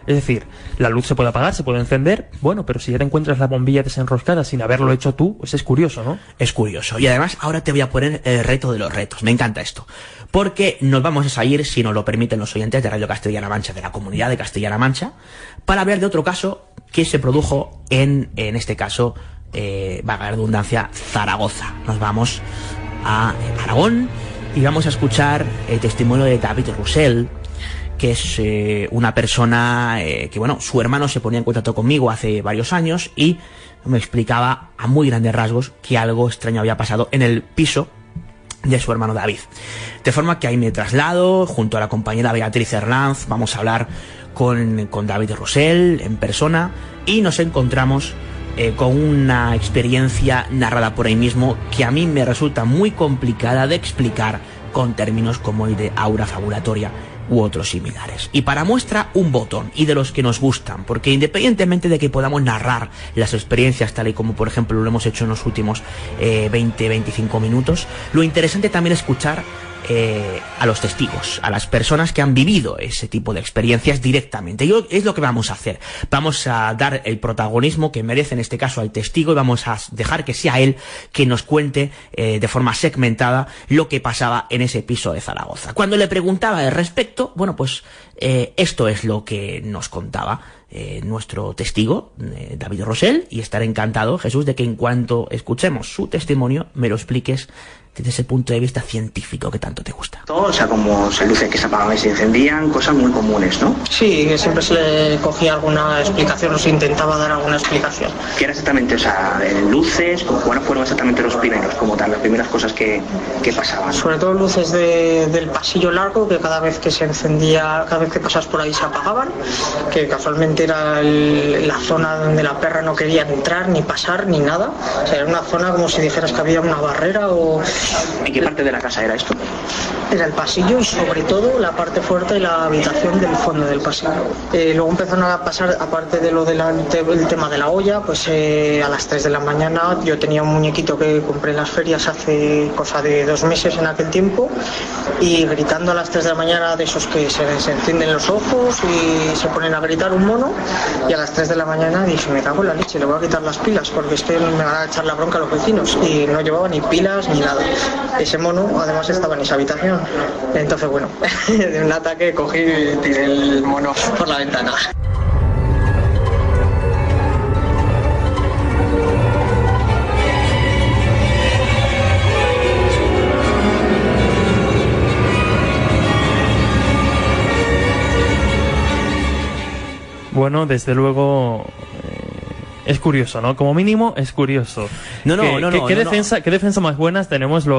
Es decir, la luz se puede apagar, se puede encender, bueno, pero si ya te encuentras la bombilla desenroscada sin haberlo hecho tú, pues es curioso, ¿no? Es curioso. Y además, ahora te voy a poner el reto de los retos. Me encanta esto. Porque nos vamos a salir, si nos lo permiten los oyentes de Radio Castilla-La Mancha, de la comunidad de Castilla-La Mancha, para hablar de otro caso que se produjo en este caso, valga la redundancia, Zaragoza. Nos vamos a Aragón y vamos a escuchar el testimonio de David Roussel, que es una persona que, bueno, su hermano se ponía en contacto conmigo hace varios años y me explicaba a muy grandes rasgos que algo extraño había pasado en el piso de su hermano David. De forma que ahí me traslado, junto a la compañera Beatriz Hernández, vamos a hablar con David Roussel en persona y nos encontramos con una experiencia narrada por ahí mismo que a mí me resulta muy complicada de explicar con términos como el de aura fabulatoria u otros similares. Y para muestra, un botón, y de los que nos gustan, porque independientemente de que podamos narrar las experiencias tal y como por ejemplo lo hemos hecho en los últimos 20-25 minutos, lo interesante también es escuchar a los testigos, a las personas que han vivido ese tipo de experiencias directamente. Y es lo que vamos a hacer. Vamos a dar el protagonismo que merece en este caso al testigo y vamos a dejar que sea él quien nos cuente de forma segmentada lo que pasaba en ese piso de Zaragoza. Cuando le preguntaba al respecto, bueno, pues esto es lo que nos contaba nuestro testigo, David Rosell, y estaré encantado, Jesús, de que en cuanto escuchemos su testimonio me lo expliques desde ese punto de vista científico que tanto te gusta. O sea, como luces que se apagaban y se encendían, cosas muy comunes, ¿no? Sí, siempre se le cogía alguna explicación o se intentaba dar alguna explicación. ¿Qué era exactamente? O sea, luces, ¿cuáles fueron exactamente los primeros, como tal, las primeras cosas que pasaban? Sobre todo luces del pasillo largo, que cada vez que se encendía, cada vez que pasas por ahí se apagaban, que casualmente era la zona donde la perra no quería entrar, ni pasar, ni nada. O sea, era una zona como si dijeras que había una barrera o... ¿En qué parte de la casa era esto? Era el pasillo y sobre todo la parte fuerte de la habitación del fondo del pasillo. Luego empezaron a pasar, aparte de lo del tema de la olla, pues a las 3 de la mañana yo tenía un muñequito que compré en las ferias hace cosa de 2 meses en aquel tiempo, y gritando a las 3 de la mañana, de esos que se les encienden los ojos y se ponen a gritar, un mono, y a las 3 de la mañana dije, me cago en la leche, le voy a quitar las pilas porque es que me van a echar la bronca a los vecinos, y no llevaba ni pilas ni nada. Ese mono además estaba en esa habitación. Entonces, bueno, de un ataque cogí y tiré el mono por la ventana. Bueno, desde luego... es curioso, ¿no? Como mínimo es curioso. ¿Qué defensa más buenas tenemos a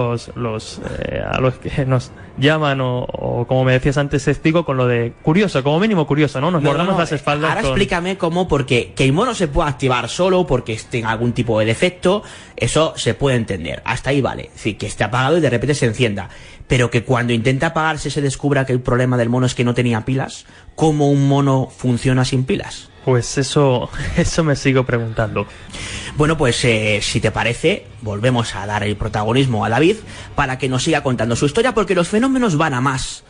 los que nos llaman o como me decías antes, testigo, con lo de curioso, como mínimo curioso, ¿no? Nos mordamos las espaldas. Ahora explícame cómo, porque que el mono se pueda activar solo porque tenga algún tipo de defecto, eso se puede entender. Hasta ahí vale. Es decir, que esté apagado y de repente se encienda. Pero que cuando intenta apagarse se descubra que el problema del mono es que no tenía pilas. ¿Cómo un mono funciona sin pilas? Pues eso me sigo preguntando. Bueno, pues si te parece, volvemos a dar el protagonismo a David para que nos siga contando su historia, porque los fenómenos van a más.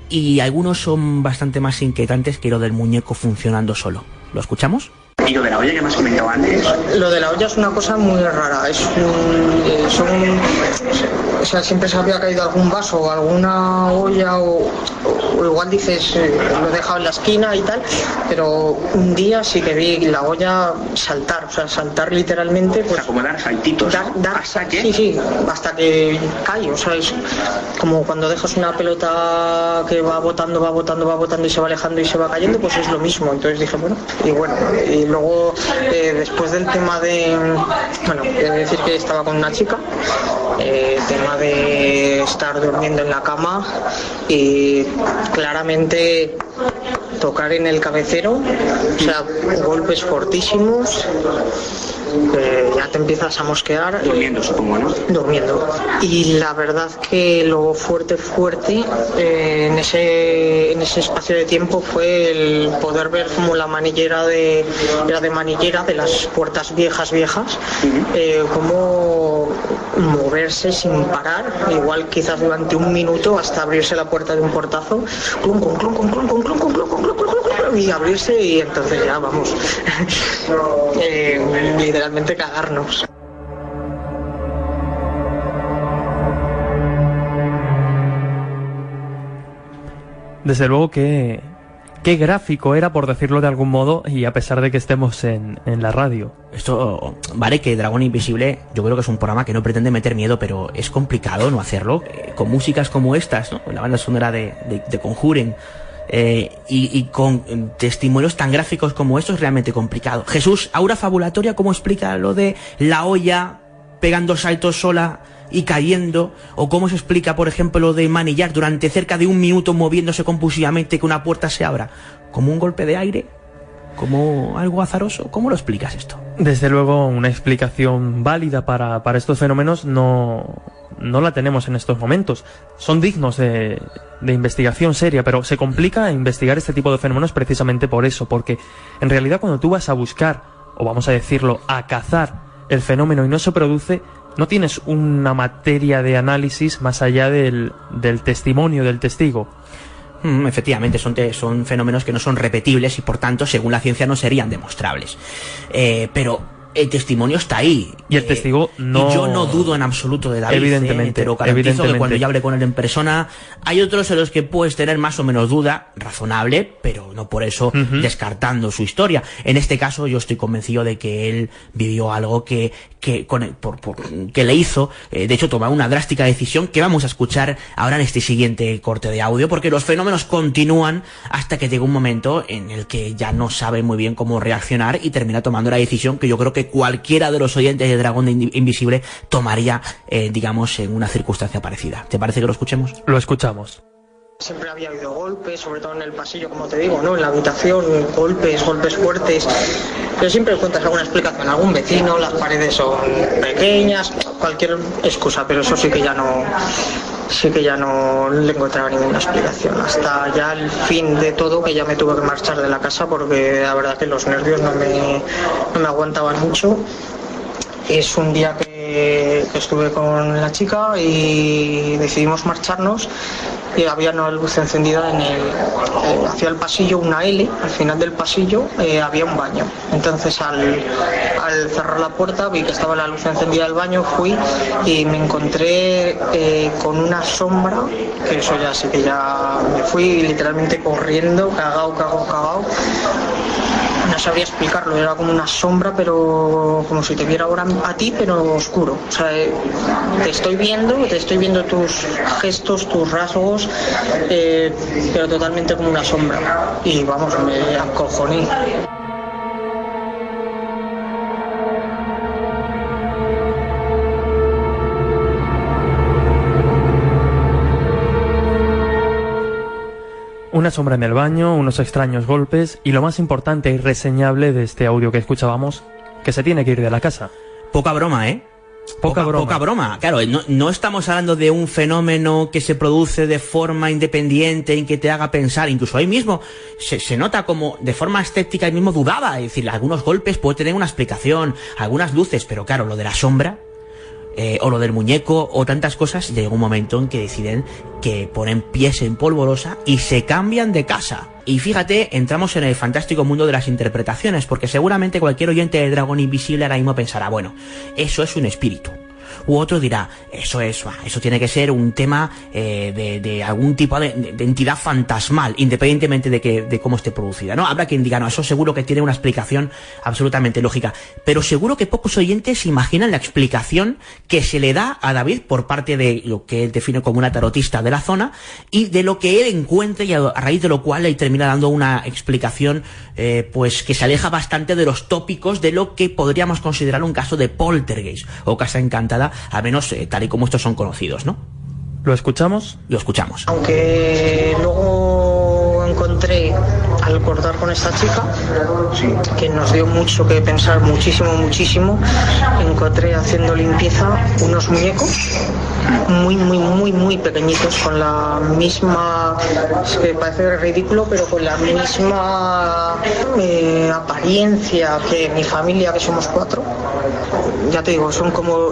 Y algunos son bastante más inquietantes que lo del muñeco funcionando solo. ¿Lo escuchamos? ¿Y lo de la olla que me has comentado antes? Lo de la olla es una cosa muy rara. O sea, siempre se había caído algún vaso o alguna olla o igual dices, lo he dejado en la esquina y tal, pero un día sí que vi la olla saltar, o sea, saltar literalmente. Pues, o sea, como dar saltitos. ¿Hasta qué? Sí, hasta que cae. O sea, es como cuando dejas una pelota que va botando y se va alejando y se va cayendo, pues es lo mismo. Entonces dije, y luego después del tema de, he de decir que estaba con una chica, tema de estar durmiendo en la cama y claramente tocar en el cabecero, o sea, golpes fortísimos. Ya te empiezas a mosquear. Durmiendo, supongo, ¿no? Durmiendo. Y la verdad que lo fuerte en ese espacio de tiempo fue el poder ver como la manillera era de manillera de las puertas viejas, como moverse sin parar, igual quizás durante un minuto hasta abrirse la puerta de un portazo, clun, clun, clun, clun, clun, clun, clun, clun, clun, clun, clun, y abrirse, y entonces ya vamos literalmente cagarnos. Desde luego que qué gráfico era, por decirlo de algún modo, y a pesar de que estemos en la radio. Esto, vale, que Dragón Invisible yo creo que es un programa que no pretende meter miedo, pero es complicado no hacerlo, con músicas como estas, ¿no? La banda sonora de Conjuring, y con testimonios tan gráficos como estos, es realmente complicado. Jesús, aura fabulatoria, ¿cómo explica lo de la olla pegando saltos sola y cayendo? ¿O cómo se explica, por ejemplo, lo de manillar durante cerca de un minuto moviéndose compulsivamente que una puerta se abra? ¿Como un golpe de aire? ¿Como algo azaroso? ¿Cómo lo explicas esto? Desde luego, una explicación válida para estos fenómenos no no la tenemos en estos momentos. Son dignos de investigación seria, pero se complica investigar este tipo de fenómenos precisamente por eso, porque en realidad cuando tú vas a buscar, o vamos a decirlo, a cazar el fenómeno y no se produce, no tienes una materia de análisis más allá del testimonio del testigo. Efectivamente, son fenómenos que no son repetibles y por tanto, según la ciencia, no serían demostrables. Pero el testimonio está ahí. Y el testigo no... Y yo no dudo en absoluto de David, evidentemente, pero garantizo que cuando yo hable con él en persona, hay otros en los que puedes tener más o menos duda, razonable, pero no por eso descartando su historia. En este caso, yo estoy convencido de que él vivió algo que le hizo, de hecho, tomar una drástica decisión que vamos a escuchar ahora en este siguiente corte de audio, porque los fenómenos continúan hasta que llega un momento en el que ya no sabe muy bien cómo reaccionar y termina tomando la decisión que yo creo que cualquiera de los oyentes de Dragón Invisible tomaría, digamos, en una circunstancia parecida. ¿Te parece que lo escuchemos? Lo escuchamos. Siempre había habido golpes, sobre todo en el pasillo, como te digo, ¿no? En la habitación, golpes fuertes. Pero siempre encuentras alguna explicación, algún vecino, las paredes son pequeñas, cualquier excusa, pero eso sí que ya no le encontraba ninguna explicación. Hasta ya el fin de todo, que ya me tuve que marchar de la casa porque la verdad que los nervios no me aguantaban mucho. Es un día que estuve con la chica y decidimos marcharnos y había una luz encendida hacia el pasillo, una L, al final del pasillo había un baño. Entonces al cerrar la puerta vi que estaba la luz encendida del baño, fui y me encontré con una sombra, que eso ya sí que ya me fui literalmente corriendo, cagao. No sabría explicarlo, era como una sombra, pero como si te viera ahora a ti, pero oscuro. O sea, te estoy viendo tus gestos, tus rasgos, pero totalmente como una sombra. Y vamos, me acojoné. Una sombra en el baño, unos extraños golpes y lo más importante y reseñable de este audio que escuchábamos, que se tiene que ir de la casa. Poca broma, ¿eh? Poca broma. Claro, no estamos hablando de un fenómeno que se produce de forma independiente y que te haga pensar. Incluso ahí mismo se nota como de forma escéptica él mismo dudaba. Es decir, algunos golpes puede tener una explicación, algunas luces, pero claro, lo de la sombra... o lo del muñeco o tantas cosas, llega un momento en que deciden que ponen pies en polvorosa y se cambian de casa. Y fíjate, entramos en el fantástico mundo de las interpretaciones, porque seguramente cualquier oyente de Dragón Invisible ahora mismo pensará, bueno, eso es un espíritu. U otro dirá, eso tiene que ser un tema de algún tipo de entidad fantasmal, independientemente de cómo esté producida, ¿no? Habrá quien diga, no, eso seguro que tiene una explicación absolutamente lógica, pero seguro que pocos oyentes imaginan la explicación que se le da a David por parte de lo que él define como una tarotista de la zona y de lo que él encuentra, y a raíz de lo cual él termina dando una explicación pues que se aleja bastante de los tópicos de lo que podríamos considerar un caso de poltergeist o casa encantada, al menos tal y como estos son conocidos, ¿no? ¿Lo escuchamos? Lo escuchamos. Aunque luego encontré, al cortar con esta chica, que nos dio mucho que pensar, muchísimo, encontré haciendo limpieza unos muñecos muy pequeñitos, con la misma, es que parece ridículo, pero con la misma apariencia que mi familia, que somos 4. Ya te digo,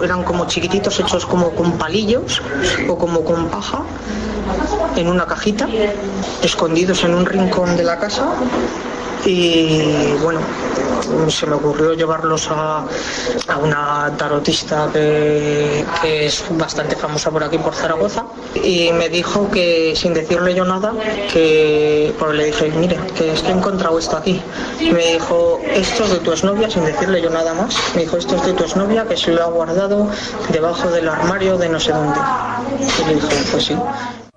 eran como chiquititos, hechos como con palillos o como con paja, en una cajita, escondidos en un rincón de la casa. Y bueno, se me ocurrió llevarlos a una tarotista que es bastante famosa por aquí, por Zaragoza, y me dijo que, sin decirle yo nada, pues le dije, mire, que es que he encontrado esto aquí. Y me dijo, esto es de tu exnovia, sin decirle yo nada más. Me dijo, esto es de tu exnovia, que se lo ha guardado debajo del armario de no sé dónde. Y le dije, pues sí.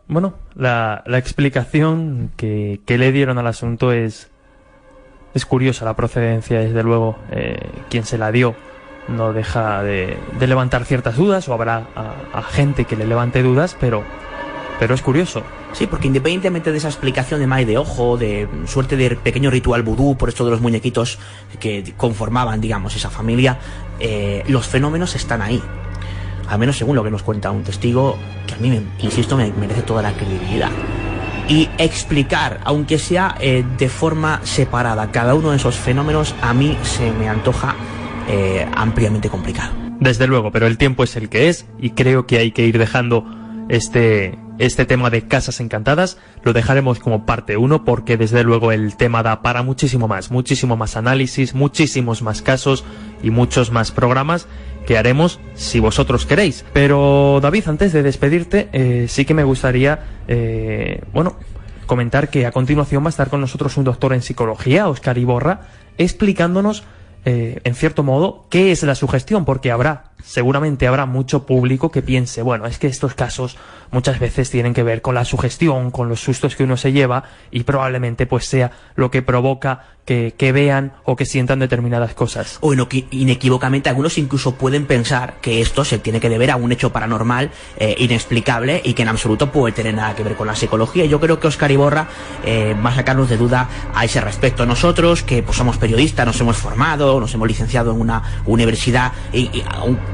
Bueno, la explicación que le dieron al asunto es curiosa, la procedencia, desde luego. Quien se la dio no deja de levantar ciertas dudas, o habrá a gente que le levante dudas, pero es curioso. Sí, porque independientemente de esa explicación de mal de ojo, de suerte de pequeño ritual vudú, por esto de los muñequitos que conformaban, digamos, esa familia, los fenómenos están ahí. al menos según lo que nos cuenta un testigo, que a mí, insisto, me merece toda la credibilidad. Y explicar, aunque sea de forma separada, cada uno de esos fenómenos, a mí se me antoja ampliamente complicado. Desde luego, pero el tiempo es el que es y creo que hay que ir dejando este tema de casas encantadas. Lo dejaremos como parte 1 porque desde luego el tema da para muchísimo más análisis, muchísimos más casos y muchos más programas que haremos si vosotros queréis. Pero David, antes de despedirte, sí que me gustaría comentar que a continuación va a estar con nosotros un doctor en psicología, Óscar Iborra, explicándonos en cierto modo qué es la sugestión, porque seguramente habrá mucho público que piense, bueno, es que estos casos muchas veces tienen que ver con la sugestión, con los sustos que uno se lleva y probablemente pues sea lo que provoca que vean o que sientan determinadas cosas. Bueno, que inequívocamente algunos incluso pueden pensar que esto se tiene que deber a un hecho paranormal inexplicable y que en absoluto puede tener nada que ver con la psicología. Yo creo que Óscar Iborra va a sacarnos de duda a ese respecto. Nosotros, que pues somos periodistas, nos hemos formado, nos hemos licenciado en una universidad y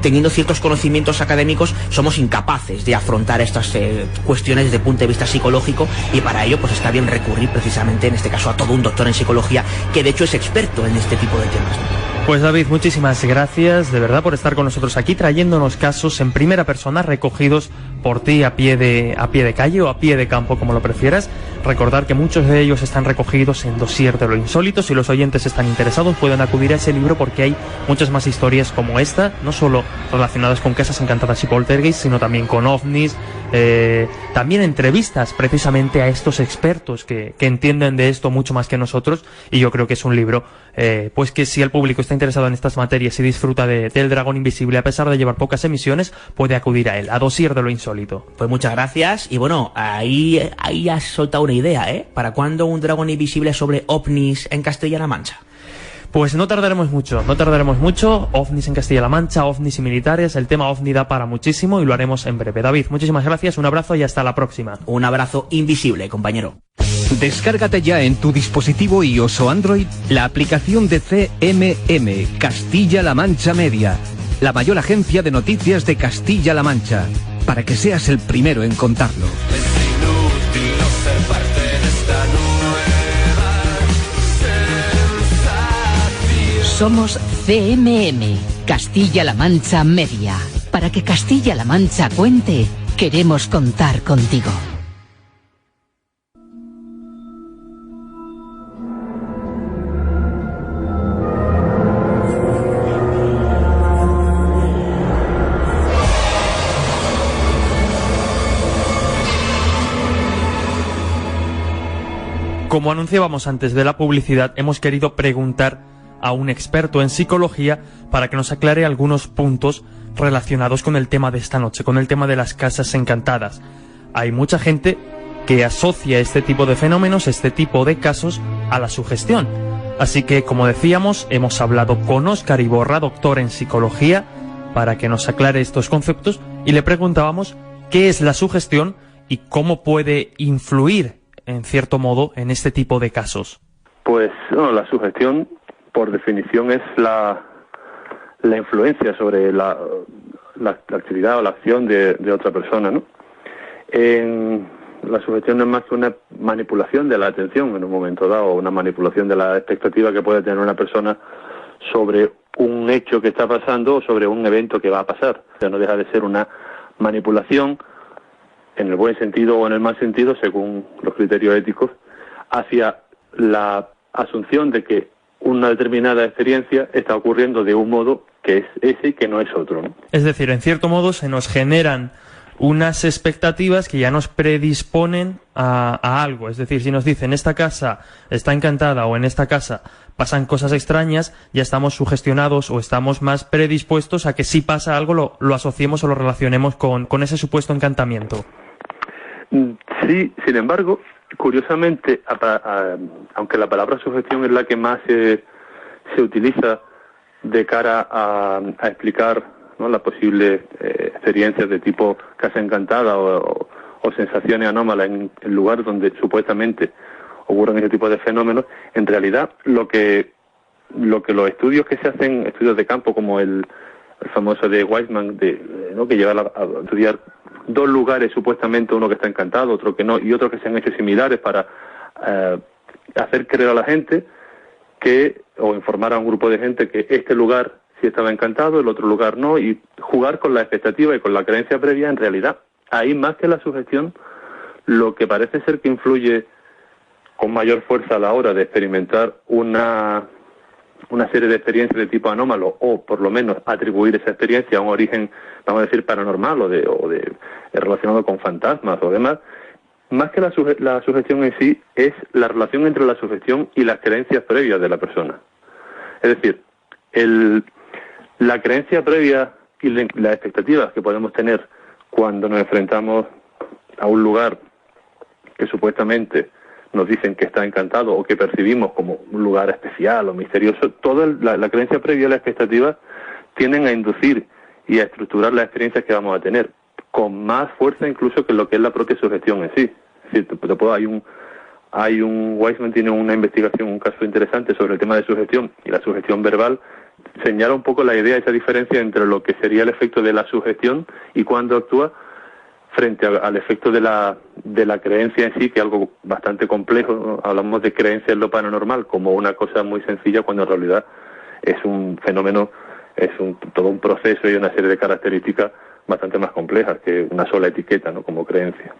teniendo ciertos conocimientos académicos, somos incapaces de afrontar estas cuestiones desde el punto de vista psicológico, y para ello pues está bien recurrir precisamente en este caso a todo un doctor en psicología que de hecho es experto en este tipo de temas. Pues David, muchísimas gracias de verdad por estar con nosotros aquí trayéndonos casos en primera persona recogidos por ti a pie de calle o a pie de campo, como lo prefieras. Recordar que muchos de ellos están recogidos en Dossier de lo Insólito. Si los oyentes están interesados pueden acudir a ese libro porque hay muchas más historias como esta, no solo relacionadas con casas encantadas y poltergeist, sino también con ovnis, también entrevistas precisamente a estos expertos que entienden de esto mucho más que nosotros, y yo creo que es un libro pues que si el público está interesado en estas materias y disfruta del Dragón Invisible a pesar de llevar pocas emisiones, puede acudir a él, a Dossier de lo Insólito. Pues muchas gracias, y bueno, ahí has soltado una idea, ¿para cuándo un Dragón Invisible sobre ovnis en Castilla-La Mancha? Pues no tardaremos mucho, ovnis en Castilla-La Mancha, ovnis y militares, el tema ovni da para muchísimo y lo haremos en breve. David, muchísimas gracias, un abrazo y hasta la próxima. Un abrazo invisible, compañero. Descárgate ya en tu dispositivo iOS o Android la aplicación de CMM, Castilla-La Mancha Media, la mayor agencia de noticias de Castilla-La Mancha, para que seas el primero en contarlo. Somos CMM, Castilla-La Mancha Media. Para que Castilla-La Mancha cuente, queremos contar contigo. Como anunciábamos antes de la publicidad, hemos querido preguntar a un experto en psicología para que nos aclare algunos puntos relacionados con el tema de esta noche, con el tema de las casas encantadas. Hay mucha gente que asocia este tipo de fenómenos, este tipo de casos, a la sugestión. Así que, como decíamos, hemos hablado con Óscar Iborra, doctor en psicología, para que nos aclare estos conceptos, y le preguntábamos qué es la sugestión y cómo puede influir, en cierto modo, en este tipo de casos. Pues no, la sugestión, por definición, es la influencia sobre la actividad o la acción de otra persona, ¿no? La sugestión no es más que una manipulación de la atención en un momento dado, una manipulación de la expectativa que puede tener una persona sobre un hecho que está pasando o sobre un evento que va a pasar. O sea, no deja de ser una manipulación, en el buen sentido o en el mal sentido, según los criterios éticos, hacia la asunción de que una determinada experiencia está ocurriendo de un modo que es ese y que no es otro, ¿no? Es decir, en cierto modo se nos generan unas expectativas que ya nos predisponen a algo. Es decir, si nos dicen esta casa está encantada o en esta casa pasan cosas extrañas, ya estamos sugestionados o estamos más predispuestos a que si pasa algo lo asociemos o lo relacionemos con ese supuesto encantamiento. Sí, sin embargo, curiosamente, aunque la palabra sugestión es la que más se utiliza de cara a explicar, ¿no?, las posibles experiencias de tipo casa encantada o sensaciones anómalas en lugares donde supuestamente ocurren ese tipo de fenómenos, en realidad lo que los estudios que se hacen, estudios de campo como el el famoso de Weissman, ¿no? Que lleva a estudiar 2 lugares supuestamente, uno que está encantado, otro que no, y otros que se han hecho similares para hacer creer a la gente o informar a un grupo de gente que este lugar sí estaba encantado, el otro lugar no, y jugar con la expectativa y con la creencia previa. En realidad, ahí más que la sugestión, lo que parece ser que influye con mayor fuerza a la hora de experimentar una serie de experiencias de tipo anómalo, o por lo menos atribuir esa experiencia a un origen, vamos a decir, paranormal o relacionado con fantasmas o demás, más que la sugestión en sí, es la relación entre la sugestión y las creencias previas de la persona. Es decir, la creencia previa y las expectativas que podemos tener cuando nos enfrentamos a un lugar que supuestamente nos dicen que está encantado o que percibimos como un lugar especial o misterioso, toda la creencia previa y la expectativa tienden a inducir y a estructurar las experiencias que vamos a tener, con más fuerza incluso que lo que es la propia sugestión en sí. Es decir, Weissman tiene una investigación, un caso interesante sobre el tema de sugestión y la sugestión verbal, señala un poco la idea, esa diferencia entre lo que sería el efecto de la sugestión y cuando actúa frente al efecto de la creencia en sí, que es algo bastante complejo, ¿no? Hablamos de creencia en lo paranormal como una cosa muy sencilla, cuando en realidad es un fenómeno, todo un proceso y una serie de características bastante más complejas que una sola etiqueta, ¿no? Como creencia.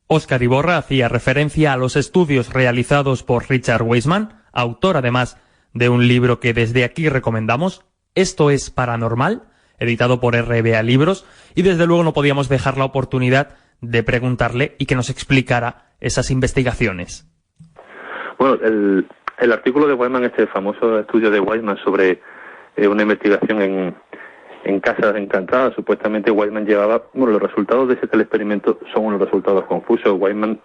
Óscar Iborra hacía referencia a los estudios realizados por Richard Wiseman, autor además de un libro que desde aquí recomendamos, Esto es Paranormal, editado por RBA Libros, y desde luego no podíamos dejar la oportunidad de preguntarle y que nos explicara esas investigaciones. Bueno, el artículo de Wiseman, este famoso estudio de Wiseman sobre una investigación en casas encantadas, supuestamente Wiseman llevaba, los resultados de ese teleexperimento son unos resultados confusos. Wiseman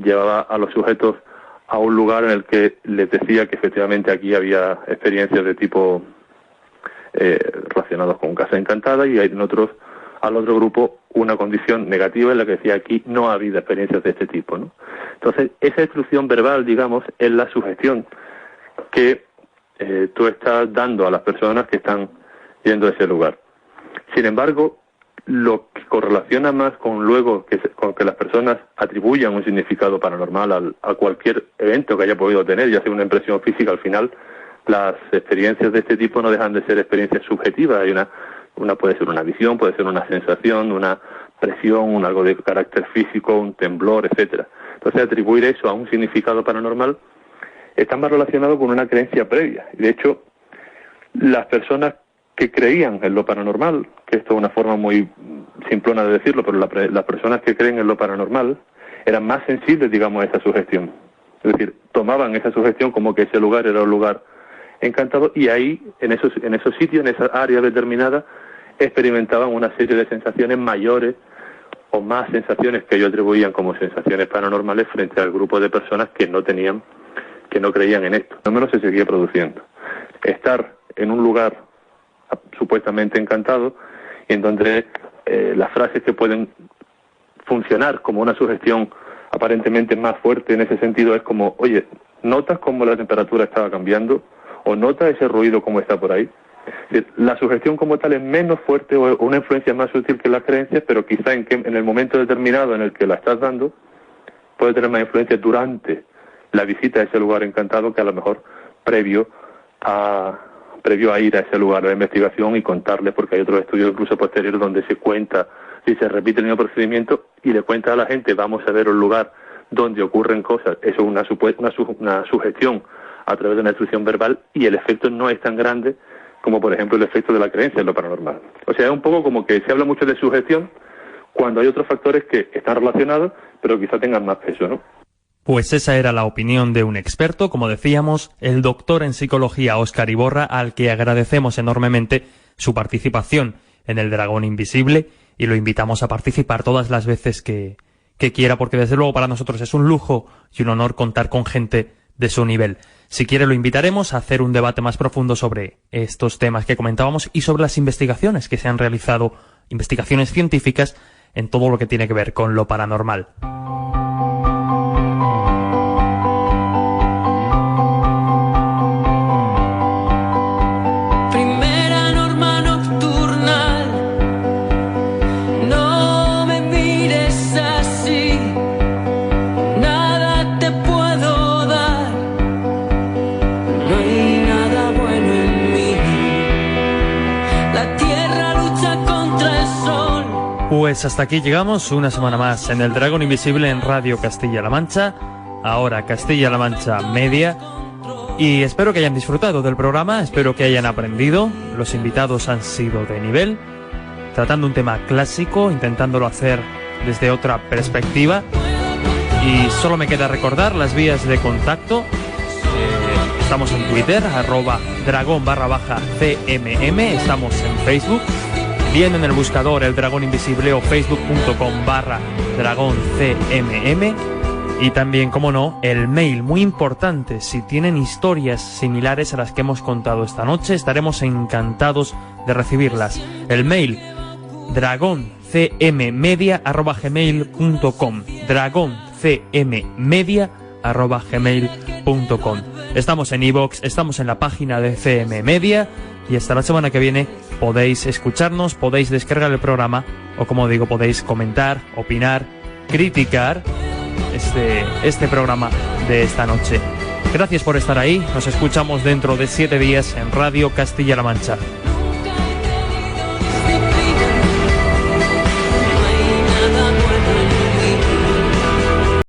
llevaba a los sujetos a un lugar en el que les decía que efectivamente aquí había experiencias de tipo relacionados con casa encantada, y hay al otro grupo una condición negativa en la que decía aquí no ha habido experiencias de este tipo, ¿no? Entonces, esa instrucción verbal, digamos, es la sugestión que tú estás dando a las personas que están yendo a ese lugar. Sin embargo, lo que correlaciona más con con que las personas atribuyan un significado paranormal a cualquier evento que haya podido tener, ya sea una impresión física, al final las experiencias de este tipo no dejan de ser experiencias subjetivas. Hay una puede ser una visión, puede ser una sensación, una presión, algo de carácter físico, un temblor, etcétera. Entonces, atribuir eso a un significado paranormal está más relacionado con una creencia previa. Y de hecho, las personas que creían en lo paranormal, que esto es una forma muy simplona de decirlo, pero las personas que creen en lo paranormal eran más sensibles, digamos, a esa sugestión. Es decir, tomaban esa sugestión como que ese lugar era un lugar encantado, y ahí, en esos sitios, en esa área determinada, experimentaban una serie de sensaciones mayores o más sensaciones que ellos atribuían como sensaciones paranormales frente al grupo de personas que no creían en esto. No menos se seguía produciendo. Estar en un lugar supuestamente encantado, y en donde las frases que pueden funcionar como una sugestión aparentemente más fuerte en ese sentido es como, oye, ¿notas cómo la temperatura estaba cambiando? ¿O notas ese ruido como está por ahí? Es decir, la sugestión como tal es menos fuerte o una influencia más sutil que las creencias, pero quizá en el momento determinado en el que la estás dando puede tener más influencia durante la visita a ese lugar encantado que a lo mejor previo a ir a ese lugar de investigación y contarle, porque hay otros estudios incluso posteriores donde se cuenta, si se repite el mismo procedimiento y le cuenta a la gente, vamos a ver un lugar donde ocurren cosas. Eso es una sugestión a través de una instrucción verbal, y el efecto no es tan grande como, por ejemplo, el efecto de la creencia en lo paranormal. O sea, es un poco como que se habla mucho de sugestión cuando hay otros factores que están relacionados, pero quizá tengan más peso, ¿no? Pues esa era la opinión de un experto, como decíamos, el doctor en psicología Óscar Iborra, al que agradecemos enormemente su participación en El Dragón Invisible, y lo invitamos a participar todas las veces que quiera, porque desde luego para nosotros es un lujo y un honor contar con gente de su nivel. Si quiere, lo invitaremos a hacer un debate más profundo sobre estos temas que comentábamos y sobre las investigaciones que se han realizado, investigaciones científicas en todo lo que tiene que ver con lo paranormal. Primera norma Pues hasta aquí llegamos, una semana más en El Dragón Invisible en Radio Castilla-La Mancha, ahora Castilla-La Mancha Media, y espero que hayan disfrutado del programa, espero que hayan aprendido, los invitados han sido de nivel, tratando un tema clásico, intentándolo hacer desde otra perspectiva, y solo me queda recordar las vías de contacto. Estamos en Twitter, @dragón_CMM, estamos en Facebook, bien en el buscador El Dragón Invisible o facebook.com/dragoncmm, y también, como no, el mail, muy importante, si tienen historias similares a las que hemos contado esta noche, estaremos encantados de recibirlas. El mail, dragoncmmedia@gmail.com, dragoncmmedia@gmail.com. Estamos en iVoox, estamos en la página de CM Media, y hasta la semana que viene podéis escucharnos, podéis descargar el programa, o como digo, podéis comentar, opinar, criticar este programa de esta noche. Gracias por estar ahí, nos escuchamos dentro de 7 días en Radio Castilla-La Mancha.